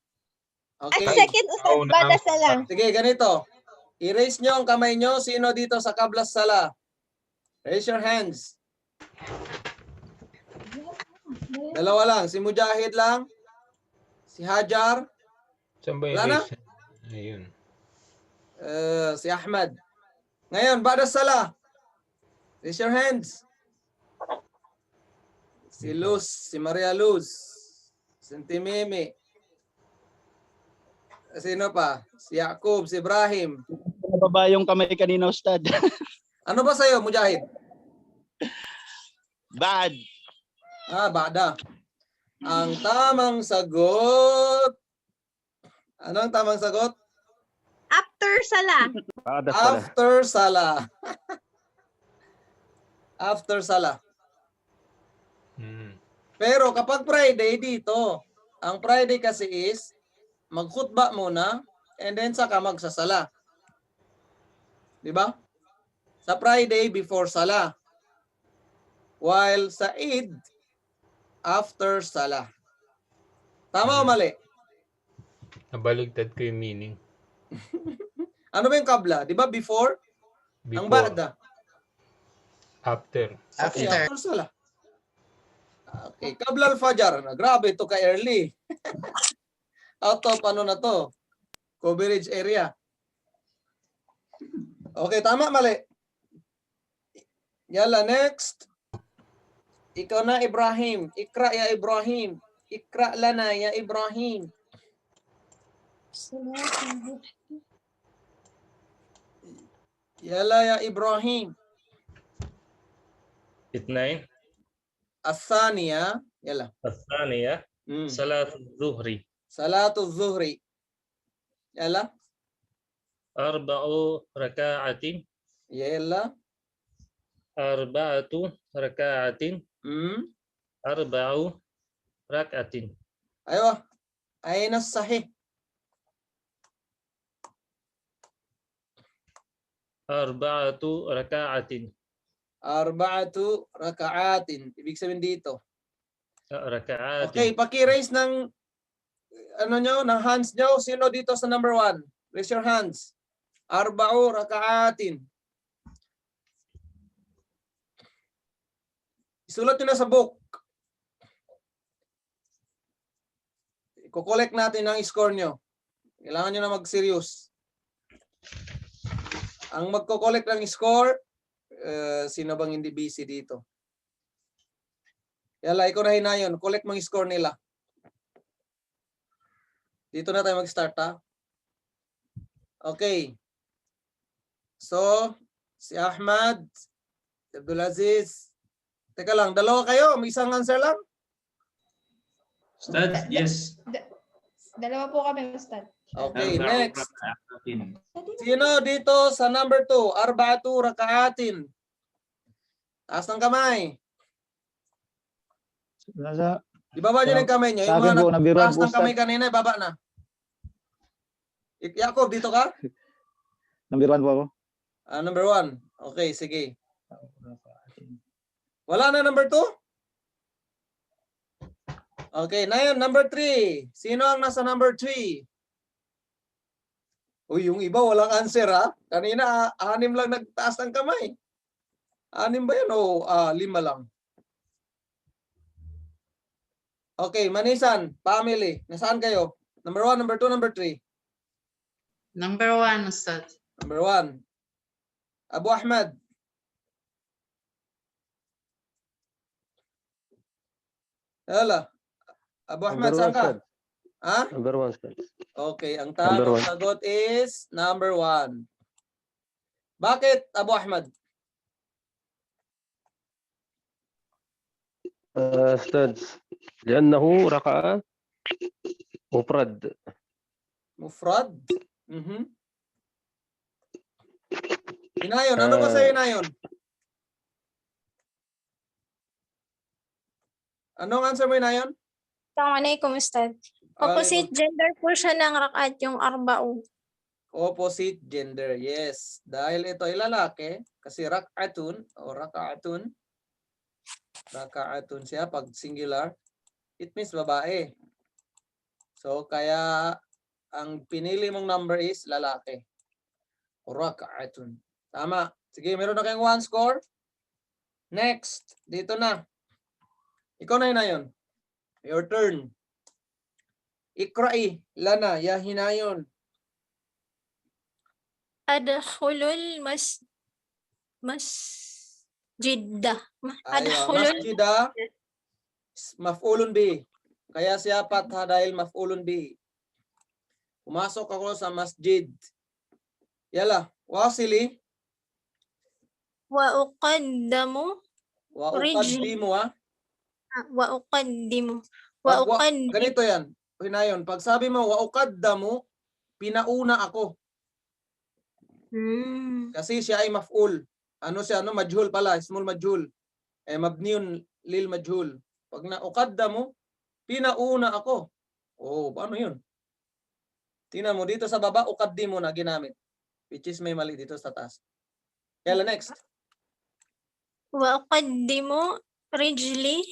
Okay. Second, Ustaz, Ba'da Salah. Sige, ganito. I-raise nyo ang kamay nyo. Sino dito sa Qabla Salah? Raise your hands. Dalawa lang. Si Mujahid lang. Si Hajar. Saan ba Wala na? Ayun. Si Ahmad. Ngayon, ba'da salah. Raise your hands. Si Luz, si Maria Luz, si Mimi. Sino pa? Si Yaqub, si Ibrahim. Nababa yung kamay kanina, Ustad. Ano ba sa'yo, Mujahid? Bad. Ba'da. Ang tamang sagot. Ano ang tamang sagot? After salah. Ba'da salah. After salah. After salah. Pero kapag Friday dito, ang Friday kasi is magkhutba muna and then saka magsasala. Di ba? Sa Friday before salah. While sa Eid after salah. Tama o mali? Nabaligtad ko yung meaning. Ano ba yung kabla? Di ba before? Ang ba'da? After. Okay, after salah. Okay, kabla al-fajar. Grabe ito ka-early. Out of ano na to? Coverage area. Okay, tama, mali. Yala, next. Ikaw na, Ibrahim. Ikra ya Ibrahim. Ikra lana ya Ibrahim. Yala ya Ibrahim. اثنين As-saniya. Yala. الثانية صلاة الظهر Salatul Zuhri. Yala. 4 ركعات Yala. 4 ركعات 4 ركعة. Aywa. Ayna sahih. 4 ركعات. 4 raka'atin. Ibig sabihin dito. ركعات. Okay, paki-raise ng ano nyo, ng hands nyo. Sino dito sa number 1? Raise your hands. 4 raka'atin. Isulat nyo na sa book. Iko-collect natin ang score nyo. Kailangan nyo na mag-serious. Ang magko-collect ng score, sino bang hindi busy dito? Yala, ikaw na hinayon. Collect mo yung score nila. Dito na tayo mag-start, ha? Okay. So, si Ahmad, si Abdulaziz. Teka lang, dalawa kayo? May isang answer lang? Ustad, yes. Dalawa po kami, Ustad. Okay, next. Sino dito sa number 2? 4 raka'atin. Taas ng kamay. Ibaba nyo na yung kamay nyo. Yung mga taas ng kamay kanina, ibaba na. Yakob, dito ka? Number 1 po ako. Number 1. Okay, sige. Wala na number 2? Okay, na yun, number 3. Sino ang nasa number 3? Uy, yung iba walang answer, ha? Kanina, 6 lang nagtaas ng kamay. 6 ba yun o 5 lang? Okay, Manisan, family. Nasaan kayo? Number 1, number 2, number 3? Number 1, Ustad. Number 1. Abu Ahmad. Hala. Abu Ahmad, saan ka? Ha? Number 1, Ustad. Okay, ang tamang sagot is number 1. Bakit, Abu Ahmad? أستاذ لأنه ركعة مفرد. Mufrad? Inayon, ano ba sa'yo, Inayon? Anong answer mo, Inayon? Assalamualaikum, Ustad. Opposite gender po siya ng rakaat yung arba'u. Opposite gender, yes. Dahil ito ay lalaki, kasi rak'atun o raka'atun. Raka'atun siya pag singular. It means babae. So, kaya ang pinili mong number is lalaki. Raka'atun. Tama. Sige, meron na kayong 1 score. Next. Dito na. Ikaw na yun. Your turn. Ikra'i lana ya hinayon. Adkhulul masjidda. Aywa, Adkhulul masjida, maf'ulun bi. Kaya siya patha dahil maf'ulun bi. Pumasok ako sa masjid. Yala, wasili. wa uqaddamu Wa rijli. uqaddimu ha. Wa uqaddimu. Pag ganito yan. Hinayon, pag sabi mo wa uqaddamu, pinauna ako. Kasi siya ay maf'ul. Ano siya? Ano? Majhul pala. Small majhul. Mabniun lil majhul. Pag na uqaddamu, pinauna ako. Oh, paano yun? Tingnan mo dito sa baba, uqaddimu na ginamit. Which is may mali dito sa taas. Kaya next. Wa uqaddimu rijli.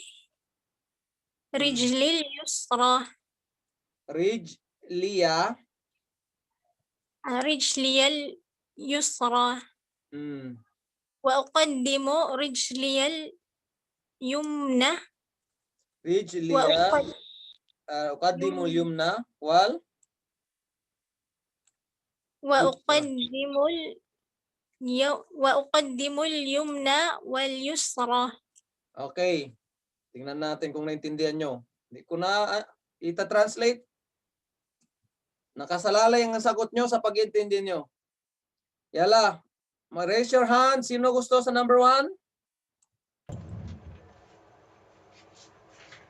Rijlil yusra. Rijliyal Rijliyal yusra. Wa uqaddimu rijliyal yumna. Rijliya. Uqaddimu yumna wal. Wa uqaddimul yumna wal yusra. Okay. Tingnan natin kung naintindihan nyo. Hindi ko na ita-translate. Nakasalalay ang sagot nyo sa pag-intindi nyo. Yala. Raise your hand. Sino gusto sa number 1?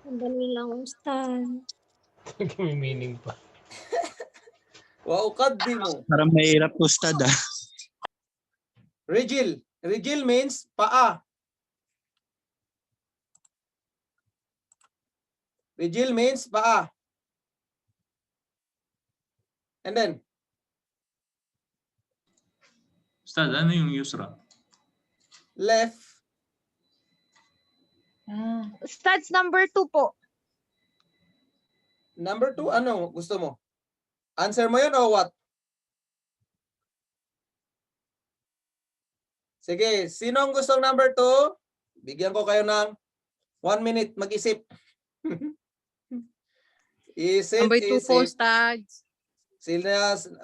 Dali lang, Ustad. May meaning pa. Wa uqaddimu. Parang mahirap Ustad ah. Rijil. Rijil means paa. Rijil means paa. And then? Ustad, ano yung yusra? Left. Stats number 2 po. Number 2, ano gusto mo? Answer mo yun o what? Sige, sino ang gustong number 2? Bigyan ko kayo ng 1 minute mag-isip. Isip, Number 2 po, isip. Stats.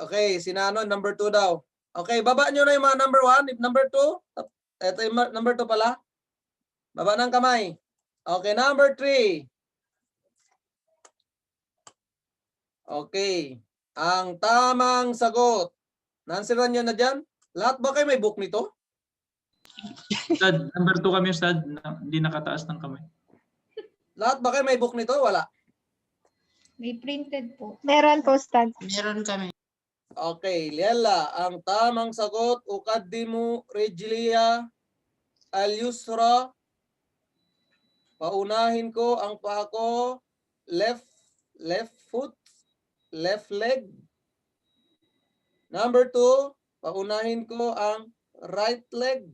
Okay, sinano number 2 daw. Okay, baba nyo na yung mga number 1. Number 2, ito yung number 2 pala. Baba ng kamay. Okay, number 3. Okay. Ang tamang sagot. Nansiran nyo na dyan? Lahat ba kayo may book nito? Ustad, number 2 kami, Ustad. Hindi nakataas ng kamay. Lahat ba kayo may book nito? Wala. May printed po. Meron po, Ustad. Meron kami. Okay, Liela. Ang tamang sagot, uqaddimu rijliya al-yusra. Paunahin ko ang paa ko, left foot, left leg. Number 2, paunahin ko ang right leg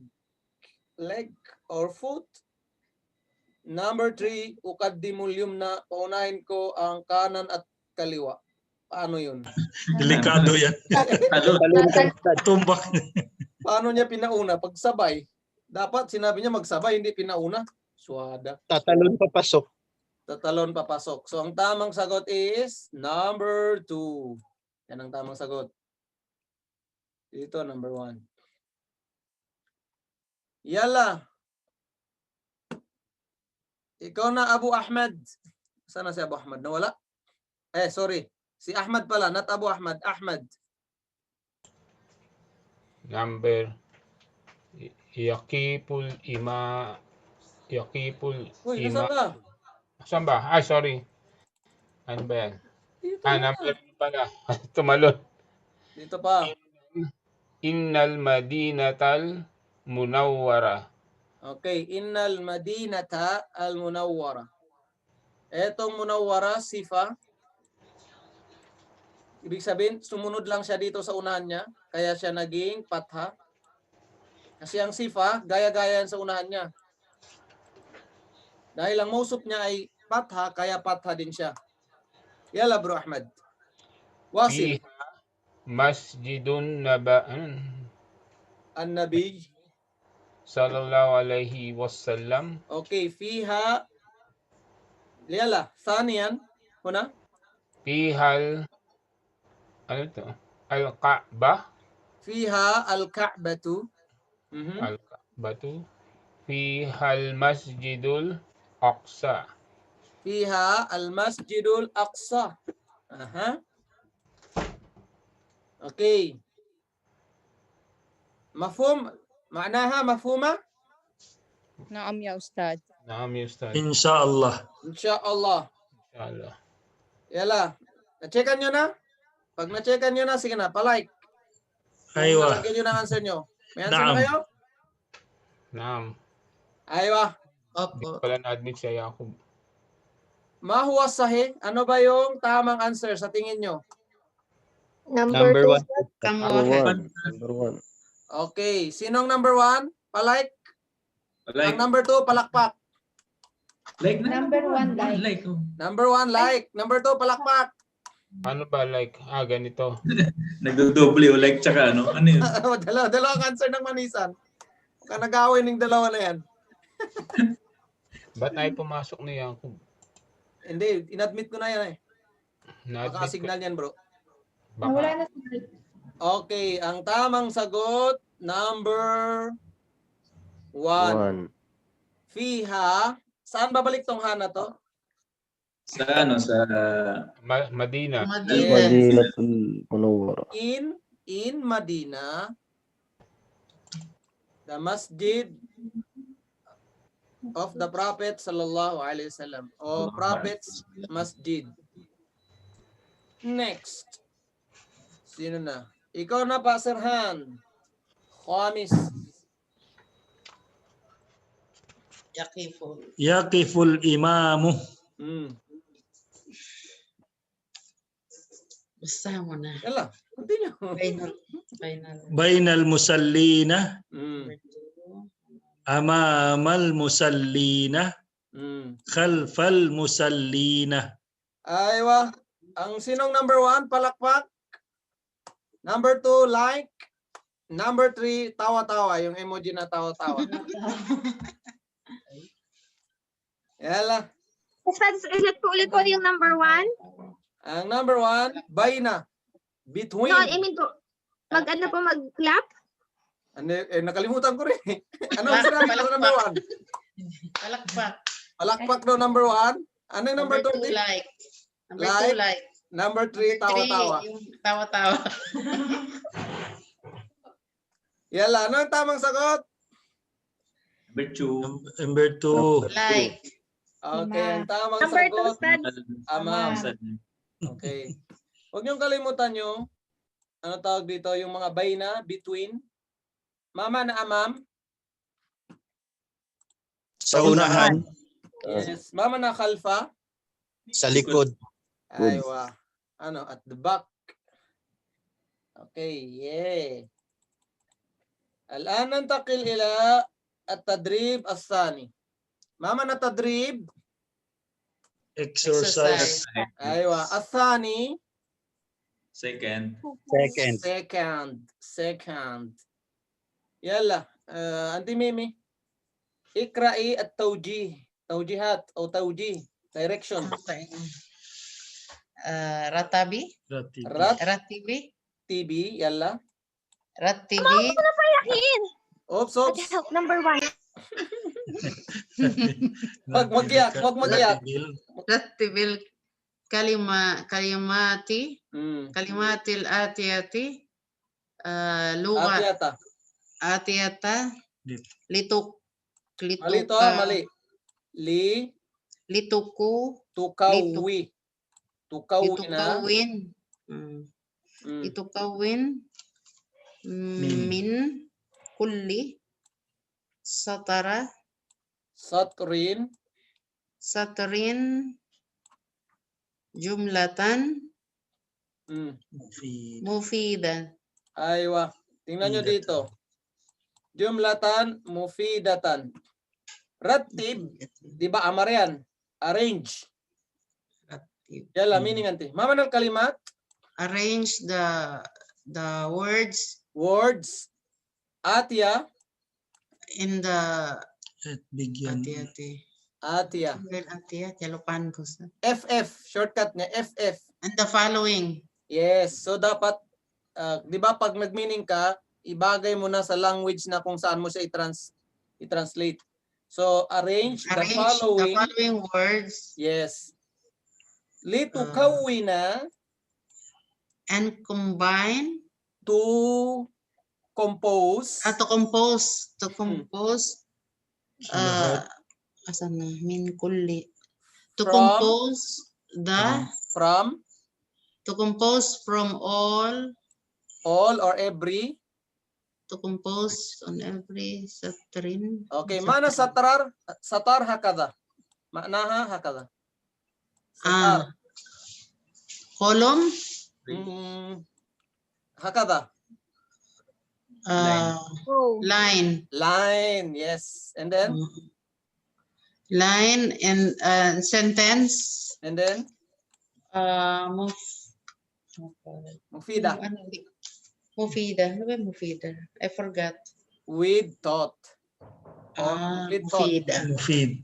or foot. Number 3, uqaddimul yumna, paunahin ko ang kanan at kaliwa. Paano yun? Delikado yan. Tumbak. Paano niya pinauna? Pagsabay. Dapat sinabi niya magsabay, hindi pinauna. Suwada. Tatalon papasok. Tatalon papasok. So ang tamang sagot is number 2. Yan ang tamang sagot. Dito, number 1. Yala. Ikaw na, Abu Ahmad. Sana si Abu Ahmad? Nawala? Sorry. Si Ahmad pala, not Abu Ahmad. Ahmad. Number. Yakipul ima. Uy, nasaan ka? Saan ba? Sorry. Ano ba yan? Number pala. Tumalon. Dito pa. Innal madinatal munawwara. Okay, innal madinata al-munawwara. Etong munawwara, sifa. Ibig sabihin, sumunod lang siya dito sa unahan niya, kaya siya naging patha. Kasi ang sifa, gaya-gaya sa unahan niya. Dahil ang mausap niya ay patha, kaya patha din siya. Yala bro Ahmad. Wasil. Masjidun An-Nabi sallallahu alaihi wasallam. Okay, fiha Liyala, thaniyan huna? Fihal ano to? Al-Ka'bah. Fiha al-Ka'batu. Al-Ka'batu. Fihal Masjidul Aqsa. Fiha al-Masjidul Aqsa. Aha. Okay. Mafhum? Ma'naha mafhuma? نعم يا أستاذ. Naam ya Ustad. Insyaallah. Insyaallah. Inshallah. Yala. Na-checkan nyo na? Pag na-checkan nyo na, sige na, palike. Aywa. Nalagyan nyo na answer nyo. May answer na Naam. kayo? Naam. Aywa. Hindi pala na-admit si Yakub. Ma huwa sahih? Ano ba yung tamang answer sa tingin nyo? Number Number 2. one. Kam Number wahid. one. Number one. Okay. Sinong number 1? Palike. Like, Ang number 2, palakpak. like na. Number 1, like. Like, oh. Number 1, like. Number 2, palakpak. Ano ba like? Ganito. Nagdodoble o like tsaka ano? Ano yun? Dalawang answer ng manisan. Ka nag-away ng dalawa na yan. Ba't ay pumasok ni Yakub? Hindi, inadmit ko na yan eh. Na-admit ko. Maka-signal yan bro. Wala na si Okay, ang tamang sagot, number 1. One. Fiha, saan babalik tong ha na to? Sa ano? Sa Madina. Madina. Madinatul Munawwara. In Medina, the masjid of the Prophet sallallahu alaihi wasallam, o Prophet's masjid. Next. Sino na? Ikaw na pa, Sirhan. Khamis. Yakiful. Yaqiful imamu. Basta mo na. Yala, continue. Final. Bainal musallina. Mm. Amamal musallina. Khalfal musallina. Aywa. Ang sinong number 1, palakpak. Number 2, like. Number 3, tawa-tawa. Yung emoji na tawa-tawa. Yala. Ustad, ulit po yung number 1. Ang number 1, baina. Between. No, I mean po, mag-clap? Ano, nakalimutan ko rin. Ano ang sinabi ko sa number 1? Palakpak. Palakpak daw number 1. Ano yung number 2? Like. Number Like. 2, like. Number 3, tawa-tawa. Yung tawa-tawa. Yala, ano ang tamang sagot? number 2. Number 2. Like. Okay, ang tamang Number 2, sagot. Ustad. Amam. Okay. Huwag niyong kalimutan yung, ano tawag dito, yung mga baina, between. Mama na amam. Sa unahan, Yes. Mama na khalfa. sa likod. Aywa. Ano, at the back. Okay, yeah. الآن ننتقل إلى التدريب الثاني. ما معنى تدريب؟ Exercise. أيوة. الثاني Second. second. يلا أنت ميمي اقرأي التوجيه توجيهات أو توجيه direction. Ratabi. Ratibi. TV يلا. Ratibi. Ano na pa yakin? Oops. Number 1. Wag mag-iyak. Ratibil kalimati. Kalimatil atiyati. Luga. Atiyata. Mali to, mali. Lituku. Tukawin. Litukawin. Min kulli satrin jumlatan mufidan. Aywa. Tingnan nyo dito. Jumlatan mufidatan. Rattib, di ba amar yan? Arrange. Yala, meaning ante. Mamanal kalimat? Arrange the words. Words. Atya. In the Bigyan. Atya. Lupan ko sa. FF. Shortcut niya. FF. And the following. Yes. So, dapat di ba pag nag-meaning ka, ibagay mo na sa language na kung saan mo siya i-translate. So arrange the Arrange the following. following words Yes. Litukawwina, and combine to compose. to compose Lahat. asan na min kulli to From- compose the From to compose from all or every. to compose on every satrin. Okay, mana satar hakada. Ma'naha hakada. Satar. Column Hakada. Line. Line, yes. And then? Line and sentence. And then? Mufida. Mufida. Ano ba mufida? I forgot. With thought. Or complete thought. Mufid.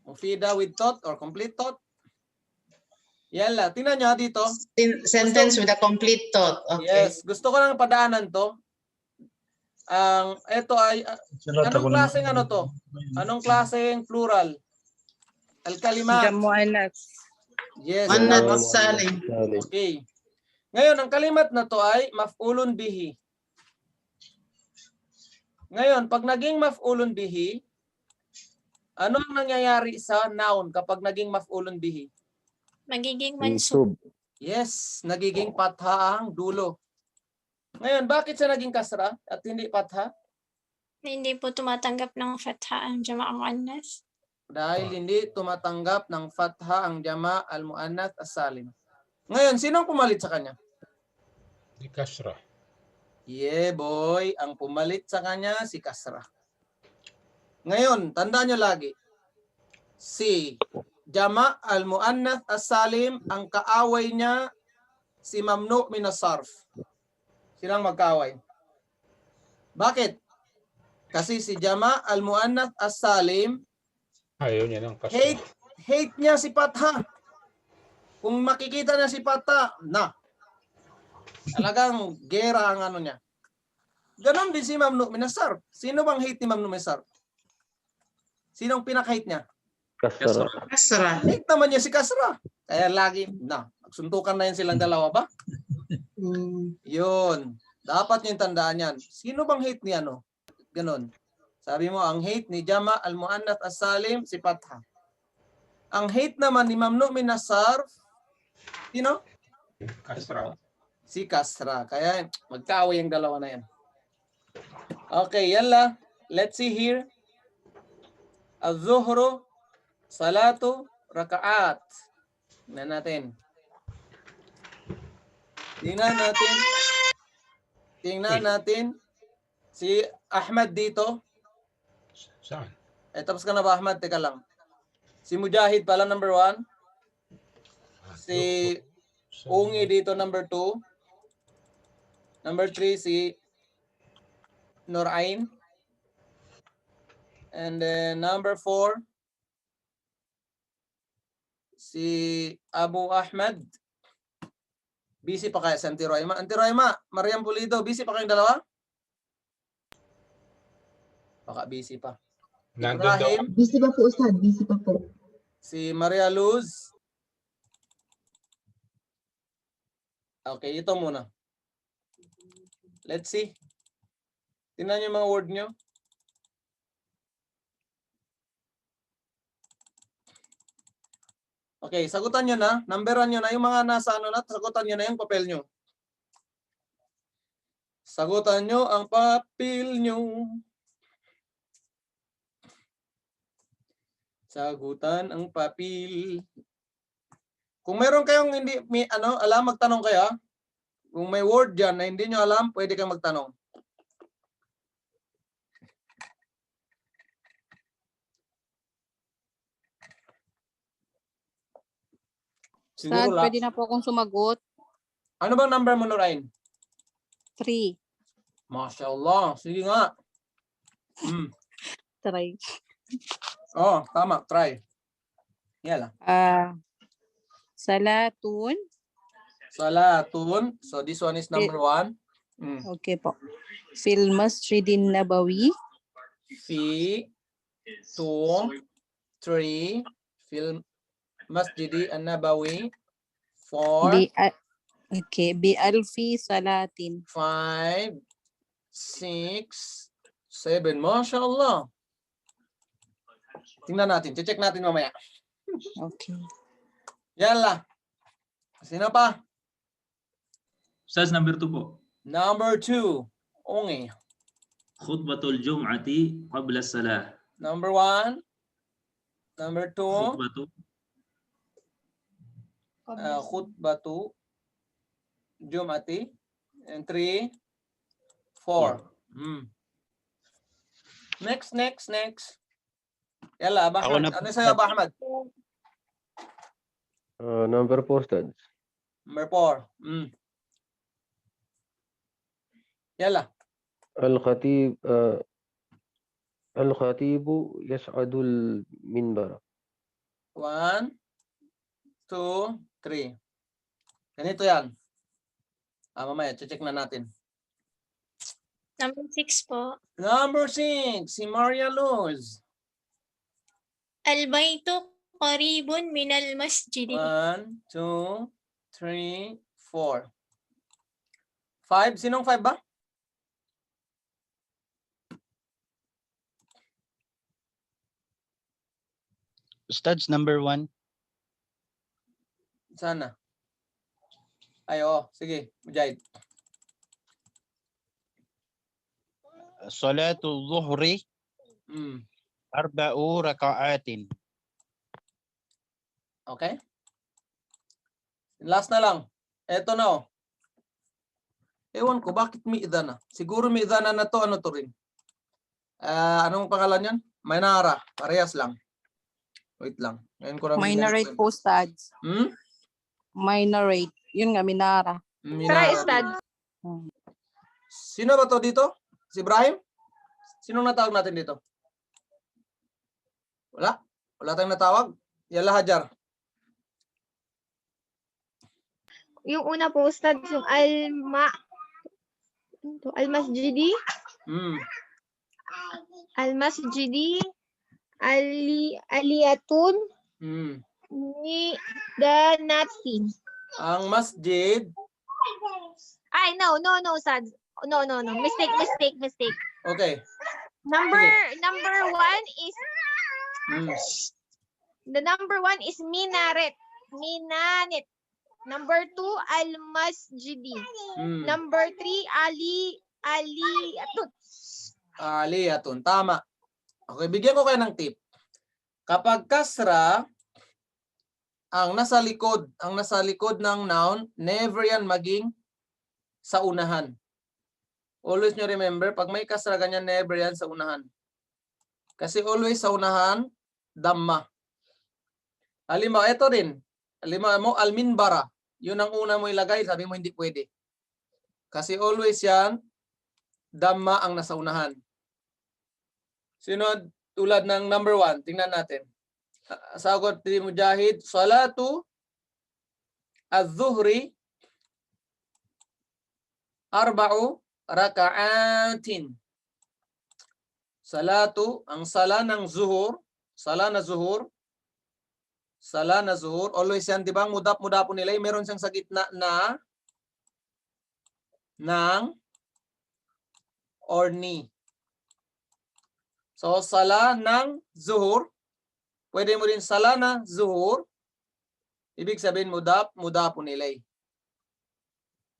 Mufida with thought or complete thought. Yala, tingnan nyo dito. Sentence with a complete thought. Okay. Yes, gusto ko lang padaanan to. Ito ay, anong klaseng ano to? Anong klaseng plural? Al-kalimat. Mu'annath. Yes. Mu'annath salim. Okay. Ngayon, ang kalimat na to ay maf'ulun bihi. Ngayon, pag naging maf'ulun bihi, ano ang nangyayari sa noun kapag naging maf'ulun bihi? Magiging mansub. Yes, nagiging patha ang dulo. Ngayon, bakit siya naging kasra at hindi patha? Hindi po tumatanggap ng fatha ang jama' muannas. Dahil hindi tumatanggap ng fatha ang jama' al-muannath as-salim. Ngayon, sino ang pumalit sa kanya? Si kasra. Yeah, boy. Ang pumalit sa kanya, si kasra. Ngayon, tandaan nyo lagi. Si jama' al-muannath as-salim, ang kaaway niya, si mamnu' min as-sarf. Silang magkaaway. Bakit? Kasi si jama' al-muannath as-salim, Ayaw niya ng kasra. hate niya si patha. Kung makikita niya si patha, talagang gera ang ano niya. Ganon din si mamnu' min as-sarf. Sino bang hate ni mamnu' min as-sarf? Sinong pinaka-hate niya? Kasra. Hate naman niya si kasra. Kaya lagi, suntukan na yan silang dalawa ba? Yun. Dapat nyo tandaan yan. Sino bang hate ni ano? Ganon. Sabi mo, ang hate ni jama' al-muannath as-salim, si patha. Ang hate naman ni mamnu' min as-sarf, sino? Kasra. Si kasra. Kaya magkaaway yung dalawa na yan. Okay, yalla. Let's see here. Az-zuhru salatu rakaat. Tingnan natin. Tingnan natin si Ahmad dito. Saan? Tapos ka na ba, Ahmad? Teka lang. Si Mujahid pala number 1. Si Ungi dito number 2. Number 3 si Nurain. And then number 4 si Abu Ahmad. Busy pa kaya si Auntie Royma? Auntie Royma, Mariam Pulido, busy pa kayong dalawa? Baka busy pa. Ibrahim. Busy pa po, Ustad. Busy pa po. Si Maria Luz. Okay, ito muna. Let's see. Tingnan niyo yung mga word nyo. Okay, sagutan nyo na. Numberan nyo na. Yung mga nasa ano na, sagutan nyo na yung papel nyo. Sagutan nyo ang papel nyo. Sagutan ang papel. Kung meron kayong hindi alam, magtanong kayo. Kung may word dyan na hindi nyo alam, pwede kayong magtanong. Ustad, pwede na po akong sumagot. Ano bang number mo, Nurain? 3. Masya Allah. Sige nga. Try. Oh, tama. Try. Yala. Salatun Salatun. So this one is number 1. Okay po. Fil Masjidin Nabawi. Fi 2 3 fil Masjidi An-Nabawi 4 Okay, bi alfi salatin. 5 6 7. MashaAllah. Tingnan natin. Check natin mamaya. Okay. Yalla. Sino pa? Ustaz, number 2 po. Number 2. Ongi. Khutbatul Jum'ati qabla salah. Number 1. Number 2. Khutbatu Jum'ati. And 3 4. Next. Yalla, Aba Ahmad. Ano sa'yo, Aba Ahmad? Number 4, Ustad. Number 4. Yalla. Al-Khatibu yas'adul minbar. 1, 2, 3. Ganito yan. Mamaya, check na natin. Number 6 po. Number 6, si Maria Luz. Al-baytu qaribun minal masjidi. 1, 2, 3, 4. 5, sinong 5 ba? Ustads, number 1. Sana. Ay, sige, Mujahid. Salatul Zuhri. 4 raka'atin. Okay? Last na lang. Eto na Ewan ko, bakit mi'idhan na? Siguro mi'idhan na to, ano to rin? Anong pangalan yan? Maynara. Parehas lang. Wait lang. Ngayon ko lang Minorate po, Stads. Minorate. Yun nga, Minara. Minara. Sino ba to dito? Si Ibrahim? Sino natawag natin dito? Wala? Wala tayong natawag? Yalla, Hajar. Yung una po, Ustad, yung Al-Masjidi. Al-Masjidi. Aliyatun. Ni Danatin. Ang masjid. Ay, no, Ustad. No. Mistake. Okay. Number 1 is the number 1 is minaret. Minanet. Number 2 al-masjidi. Number 3 aliyatun. Aliyatun, tama. Okay, bigyan ko kayo ng tip. Kapag kasra ang nasa likod ng noun, never yan maging sa unahan. Always nyo remember, pag may kasra ganyan, never yan sa unahan. Kasi always sa unahan, damma. Halimbawa, ito rin. Halimbawa mo, al-minbara. Yun ang una mo ilagay, sabi mo hindi pwede. Kasi always yan, damma ang nasa unahan. Sunod, tulad ng number 1, tingnan natin. Sagot ni Mujahid, salatu az-zuhri 4 raka'atin. Salatu, ang sala ng zuhur, sala na zuhur, always yan, di ba? Mudap-mudapon nila, meron siyang sa gitna na ng or ni. So, sala ng zuhur, pwede mo rin sala na zuhur, ibig sabihin mudapon nila.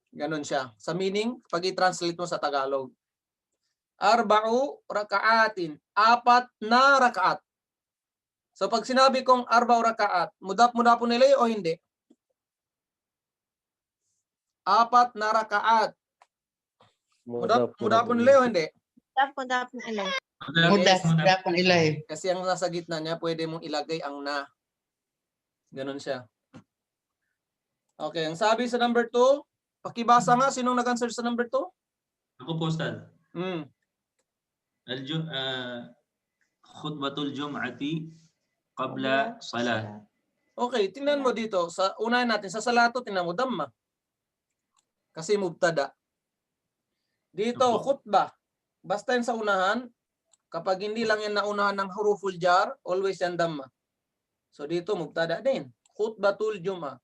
Ganon siya. Sa meaning, pag i-translate mo sa Tagalog. 4 raka'atin, 4 na rakaat. So pag sinabi kong 4 rakaat, mudapon nila o hindi? 4 na rakaat. Mudapon nila o hindi? Mudapon nila. Mudapon nila. Kasi ang nasa gitna niya, pwede mong ilagay ang na. Ganon siya. Okay, ang sabi sa number 2, pakibasa nga, sinong nag-answer sa number 2? Ako po, Ustad. Khutbatul Jum'ati qabla salah. Okay, tingnan mo dito. Sa unahin natin, sa salato, tingnan mo, damma. Kasi mubtada. Dito, khutbah. Basta yan sa unahan, kapag hindi lang yan naunahan ng huruful jar, always yan dhamma. So dito, mubtada din. Khutbatul Jum'ah.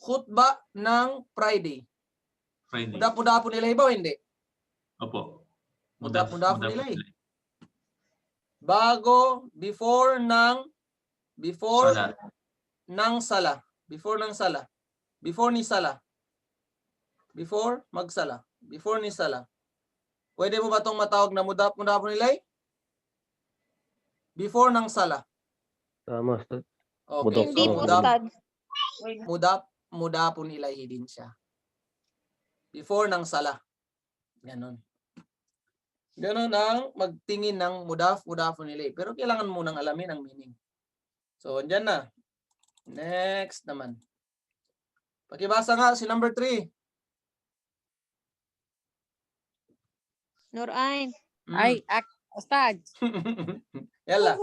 Khutbah ng Friday. Friday. Muda-muda po nila iba o hindi? Opo. Muda-muda po nila. Bago, before Salat. ng sala. Before ng sala. Before ni sala. Before magsala. Before ni sala. Pwede mo ba itong matawag na muda-muda po nila? Before ng sala. Tama, Ustad. Okay. Hindi So, po, Ustad. muda po nila din siya. Before ng sala. Ganon. Ganon ang magtingin ng mudaf po nila. Pero kailangan mo nang alamin ang meaning. So, andyan na. Next naman. Pakibasa nga si number 3. Nurain. Ay, Ustad. Yalla.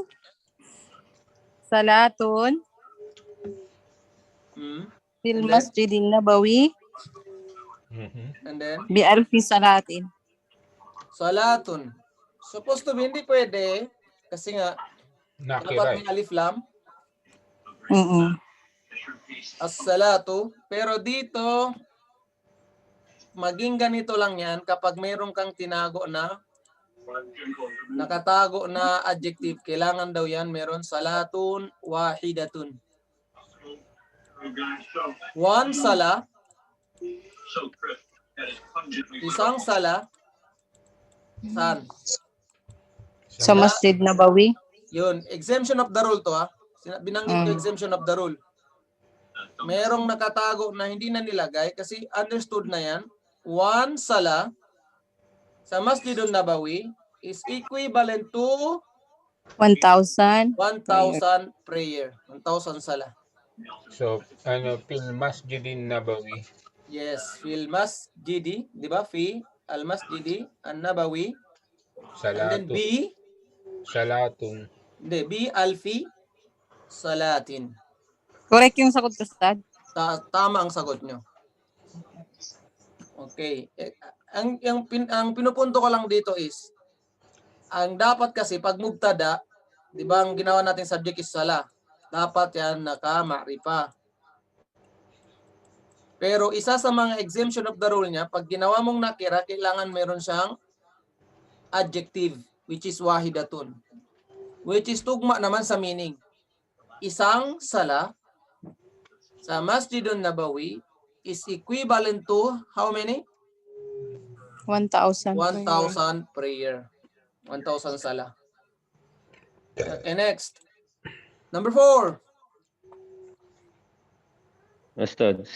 Salatun fil masjidin nabawi And then? bi alfi salatin. Salatun. Supposed to be, hindi pwede. Kasi nga, dapat may alif lam. As-salatu. Pero dito, maging ganito lang yan kapag mayroon kang tinago na nakatago na adjective. Kailangan daw yan meron salatun wahidatun. One sala. Isang sala. Saan? Sa Masjid Nabawi. Yun. Exemption of the rule to ha. Binanggit ko exemption of the rule. Merong nakatago na hindi na nilagay kasi understood na yan. One sala sa Masjidun Nabawi is equivalent to 1,000. 1,000 prayer. 1,000 sala. So, fil masjidin nabawi. Yes, fil masjidi, di ba? Fi al-masjidi an-nabawi. And then bi Salatun. Hindi, bi alfi salatin. Correct yung sagot ko, Ustad. Tama ang sagot nyo. Okay. Ang pinupunto ko lang dito is, ang dapat kasi pag mubtada, di ba ang ginawa natin subject is sala, dapat yan naka-ma'rifa. Pero isa sa mga exemption of the rule niya, pag ginawa mong nakira, kailangan meron siyang adjective, which is wahidatun. Which is tugma naman sa meaning. Isang sala sa Masjidun Nabawi is equivalent to how many? 1,000. 1,000 prayer. 1,000 sala. Okay, next. Number 4. Ustad.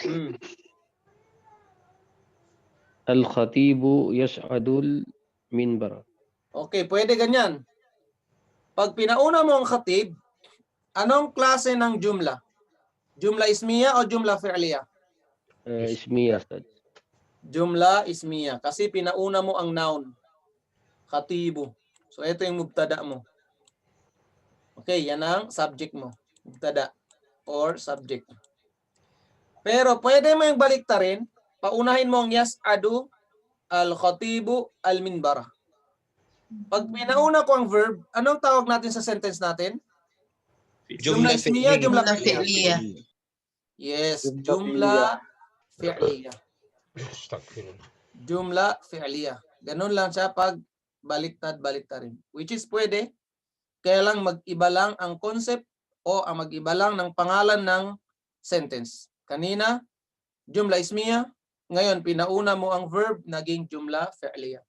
Al-khatibu yas'adul minbar. Okay, pwede ganyan. Pag pinauna mo ang khatib, anong klase ng jumla? Jumla ismiya o jumla fi'liya? Ismiya, Ustad. Jumla ismiya. Kasi pinauna mo ang noun. Khatibu. So, ito yung mubtada mo. Okay, yan ang subject mo. Mubtada or subject. Pero pwede mo yung baliktarin. Paunahin mo ang yas'adu al-khatibu al-minbara. Pag pinauna ko ang verb, anong tawag natin sa sentence natin? Jumla ismiya, jumla fi'liya. Yes, jumla fi'liya. Jumla fi'liya. Ganun lang siya pag baliktad-baliktarin. Which is pwede, kaya lang mag-iba lang ang concept o ang mag-iba lang ng pangalan ng sentence. Kanina, jumla ismiya. Ngayon, pinauna mo ang verb, naging jumla fi'liya.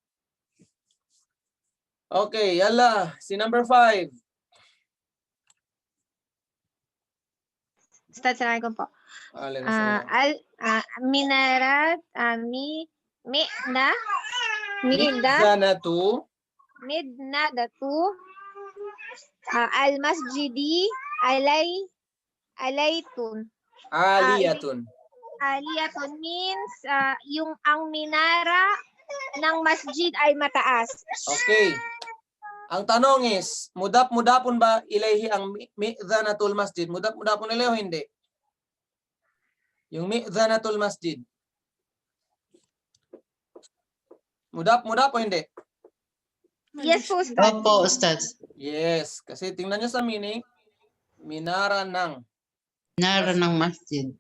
Okay, yalla. Si number 5. Assalamualaikum po. Minarat, midnadatu, al-masjidi, alaytun. Aliyatun. Aliyatun means yung ang minara ng masjid ay mataas. Okay. Ang tanong is, mudap-mudapon ba ilayhi ang mi'dhanatul masjid? Mudap-mudapon ilayhi o hindi? Yung mi'dhanatul masjid. Mudaf o hindi? Yes po, Ustad. Opo, Ustad. Yes. Kasi tingnan nyo sa meaning. Minara ng. Nara ng masjid.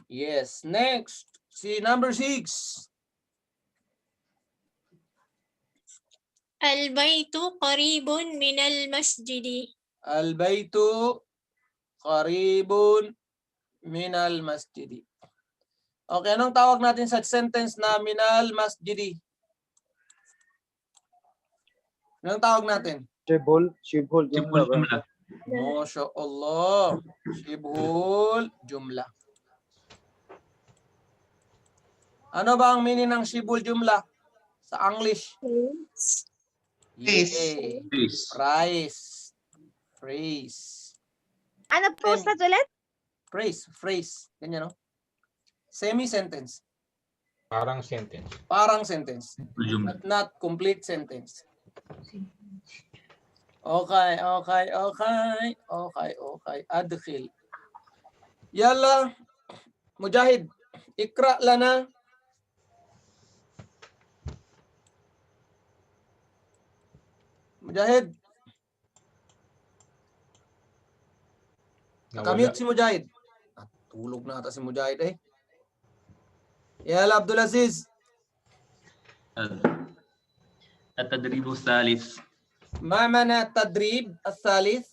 Yes. Next. Si number 6. Al-baytu qaribun minal masjidi. Al-baytu qaribun minal masjidi. Okay, anong tawag natin sa sentence na minal masjidi? Anong tawag natin? Shibhul Sibul jumla ba? jumla. Masya Allah. Shibhul jumla. Ano ba ang meaning ng shibhul jumla sa English? Phrase. Yeah. Please. Phrase. Ano po, Ustad, ulit? Phrase. Ganyan, no? Semi-sentence. Parang sentence. Parang sentence. Jumla. But not complete sentence. Okay. Adkhil. Yalla, Mujahid, ikra lana. Mujahid, nakamute si Mujahid. Tulog na ata si Mujahid eh. Yalla, Abdul Aziz. التدريب الثالث. ما معنى التدريب الثالث?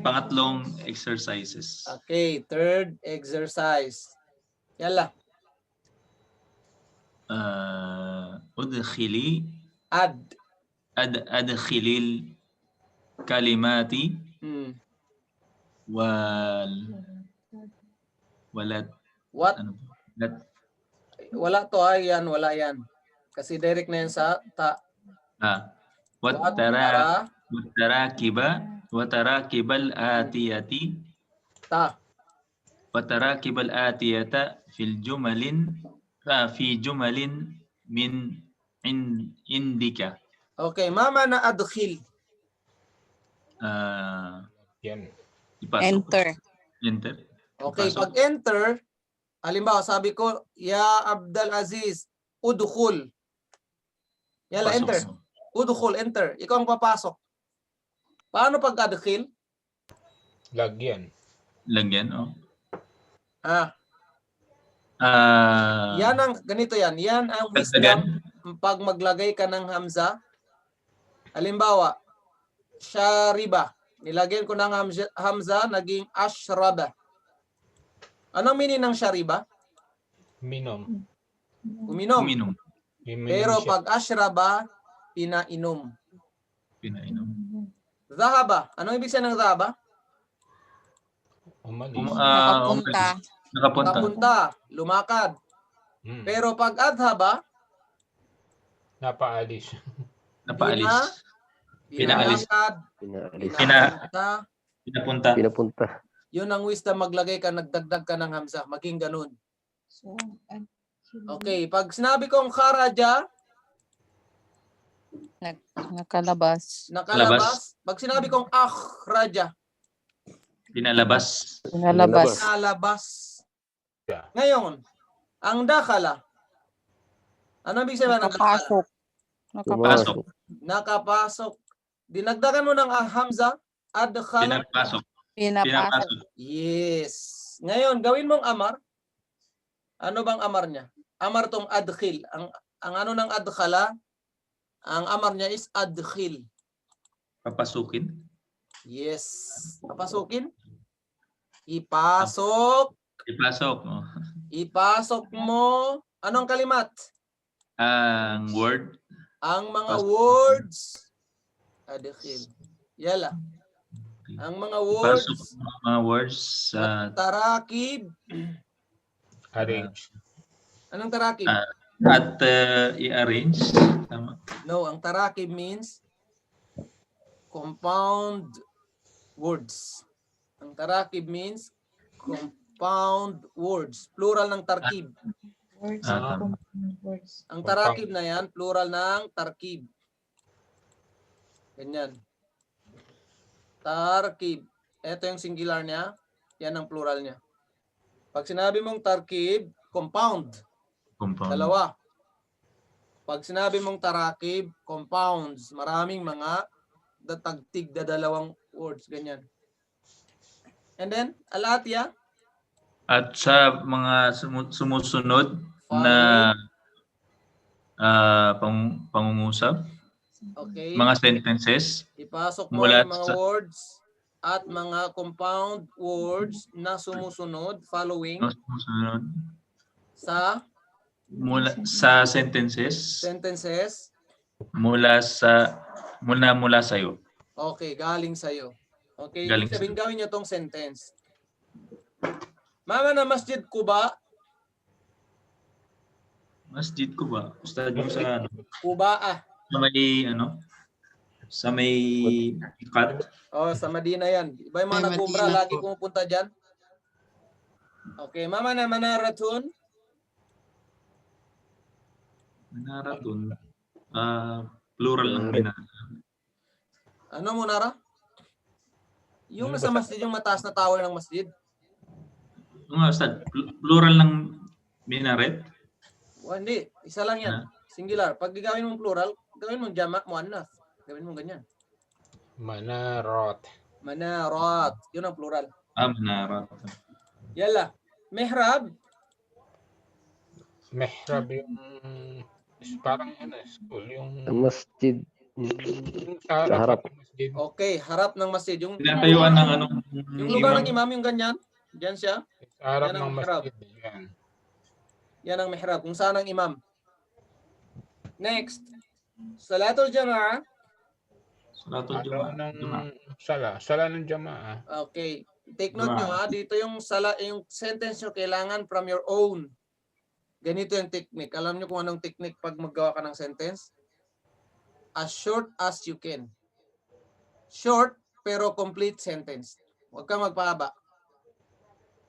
Pangatlong exercises. Okay, third exercise. Yalla. أدخلي أدخلي الكلمات ولد What? Wala to yan, wala yan. Kasi direct na yan sa ta. وتراكب الآتية Ta. وتراكب الآتية في جمل من عندك. Okay, mama na adkhil. Yan. Enter. Okay, Ipasok. pag enter, halimbawa sabi ko, Ya Abdul Aziz, udkhul. Yala, Pasok enter. mo. Udkhul, enter. Ikaw ang papasok. Paano pag adkhil? Lagyan. Lagyan, oh. Yan ang, ganito yan. Yan ang wisdom pag maglagay ka ng hamza. Halimbawa, shariba. Nilagyan ko ng hamza, naging ashraba. Anong meaning ng shariba? Minom. Uminom. Uminom. Pero pag ashraba, pinainom. Pinainom. Zahaba. Anong ibig sabihin ng zahaba? Umalis. Nakapunta. Lumakad. Pero pag adhaba, Napaalis. Pinaalis. Pinapunta. Yun ang wisdom, maglagay ka, nagdagdag ka ng hamza. Maging ganun. Okay, pag sinabi kong kharaja, Nakalabas. Pag sinabi kong akhraja, Pinalabas. Ngayon, ang dakhala, ano ibig sabihin ng dakhala? Nakapasok. Dinagdagan mo ng hamza, adkhala. Pinapasok. Yes. Ngayon, gawin mong amar. Ano bang amar niya? Amar tong adkhil. Ang ano ng adkhala, ang amar niya is adkhil. Papasukin. Yes. Papasukin. Ipasok. Oh. Ipasok mo. Anong kalimat? Ang word. Ang mga words. Adkhil. Yala. Ang mga words. Mga words sa tarakib. Arrange. Anong tarakib? At i-arrange. Tama. No, ang tarakib means compound words. Ang tarakib means compound words. Plural ng tarkib. Ang tarakib na yan, plural ng tarkib. Ganyan. Tarkib. Ito yung singular niya. Yan ang plural niya. Pag sinabi mong tarkib, compound. Dalawa. Pag sinabi mong tarakib, compounds, maraming mga tagtig dalawang words, ganyan. And then, al-atiya, At sa mga sumusunod na pangungusap, okay, mga sentences, ipasok mo mula yung mga sa words at mga compound words na sumusunod, following, sumusunod, sa mula sa sentences, mula sa iyo. okay, galing sa'yo. Okay, Galing ibig sabihin gawin niyo tong sentence. Mama na Masjid Quba. Masjid Quba. Ustad yung sa ano? Quba. Sa may ano? Sa may ikat. Oh, sa Madina yan. Iba yung mga Ay, nag-umrah, Madina lagi po. pumupunta dyan. Okay, mama na Manaratun. Manaratun. Plural ng minara. Ano mo, Nara? Yung nasa masjid, yung mataas na tower ng masjid. Ustad, plural ng minaret? Hindi. Isa lang yan. Singular. Pag gawin mong plural, gawin mong jama' muannath. Gawin mong ganyan. Manarat. Manarat. Yun ang plural. Manarat. Yala. Mihrab. Mihrab yung parang ano, school. Yung Masjid. sa Sa harap. ng masjid. Okay, harap ng masjid. Yung Tinatayuan ng ano? Yung lugar ng imam, yung ganyan. Diyan siya. Sa harap Yan ang ng mihrab. masjid. Yan. Yan ang mihrab. Kung saan ang imam. Next. Salatul Jama'ah. Salatul Jama'ah. Sala ng Jama'ah. Okay. Take note nyo ha. Dito yung sentence nyo kailangan from your own. Ganito yung technique. Alam nyo kung anong technique pag maggawa ka ng sentence? As short as you can. Short pero complete sentence. Huwag kang magpahaba.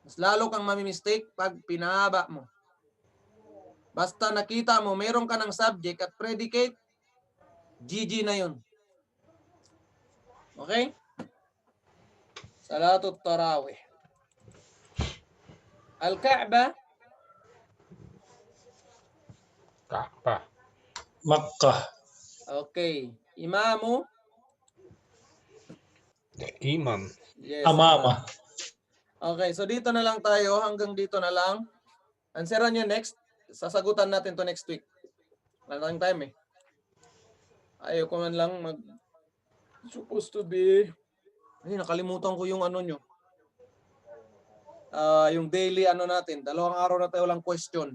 Mas lalo kang mami-mistake pag pinahaba mo. Basta nakita mo, meron ka ng subject at predicate, GG na yun. Okay? Salatut Tarawih. Al-Ka'bah. Ka'bah. Makkah. Okay. Imamu. Imam. Yes. Amama. Okay, so dito na lang tayo. Hanggang dito na lang. Answeran nyo next. Sasagutan natin to next week. Wala tayong time eh. Ayoko man lang supposed to be. Ay, nakalimutan ko yung ano nyo. Yung daily ano natin. 2 araw na tayo lang question.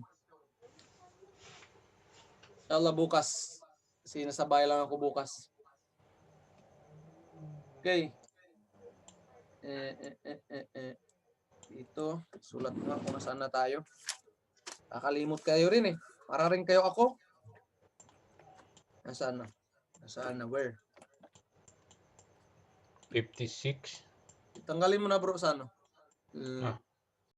Inshallah bukas. Kasi nasabay lang ako bukas. Okay. Ito, sulat nga kung nasaan na tayo. Nakalimot kayo rin eh. Para rin kayo ako. Nasaan na? Nasaan na? Where? 56. Tanggalin mo na bro sa ano?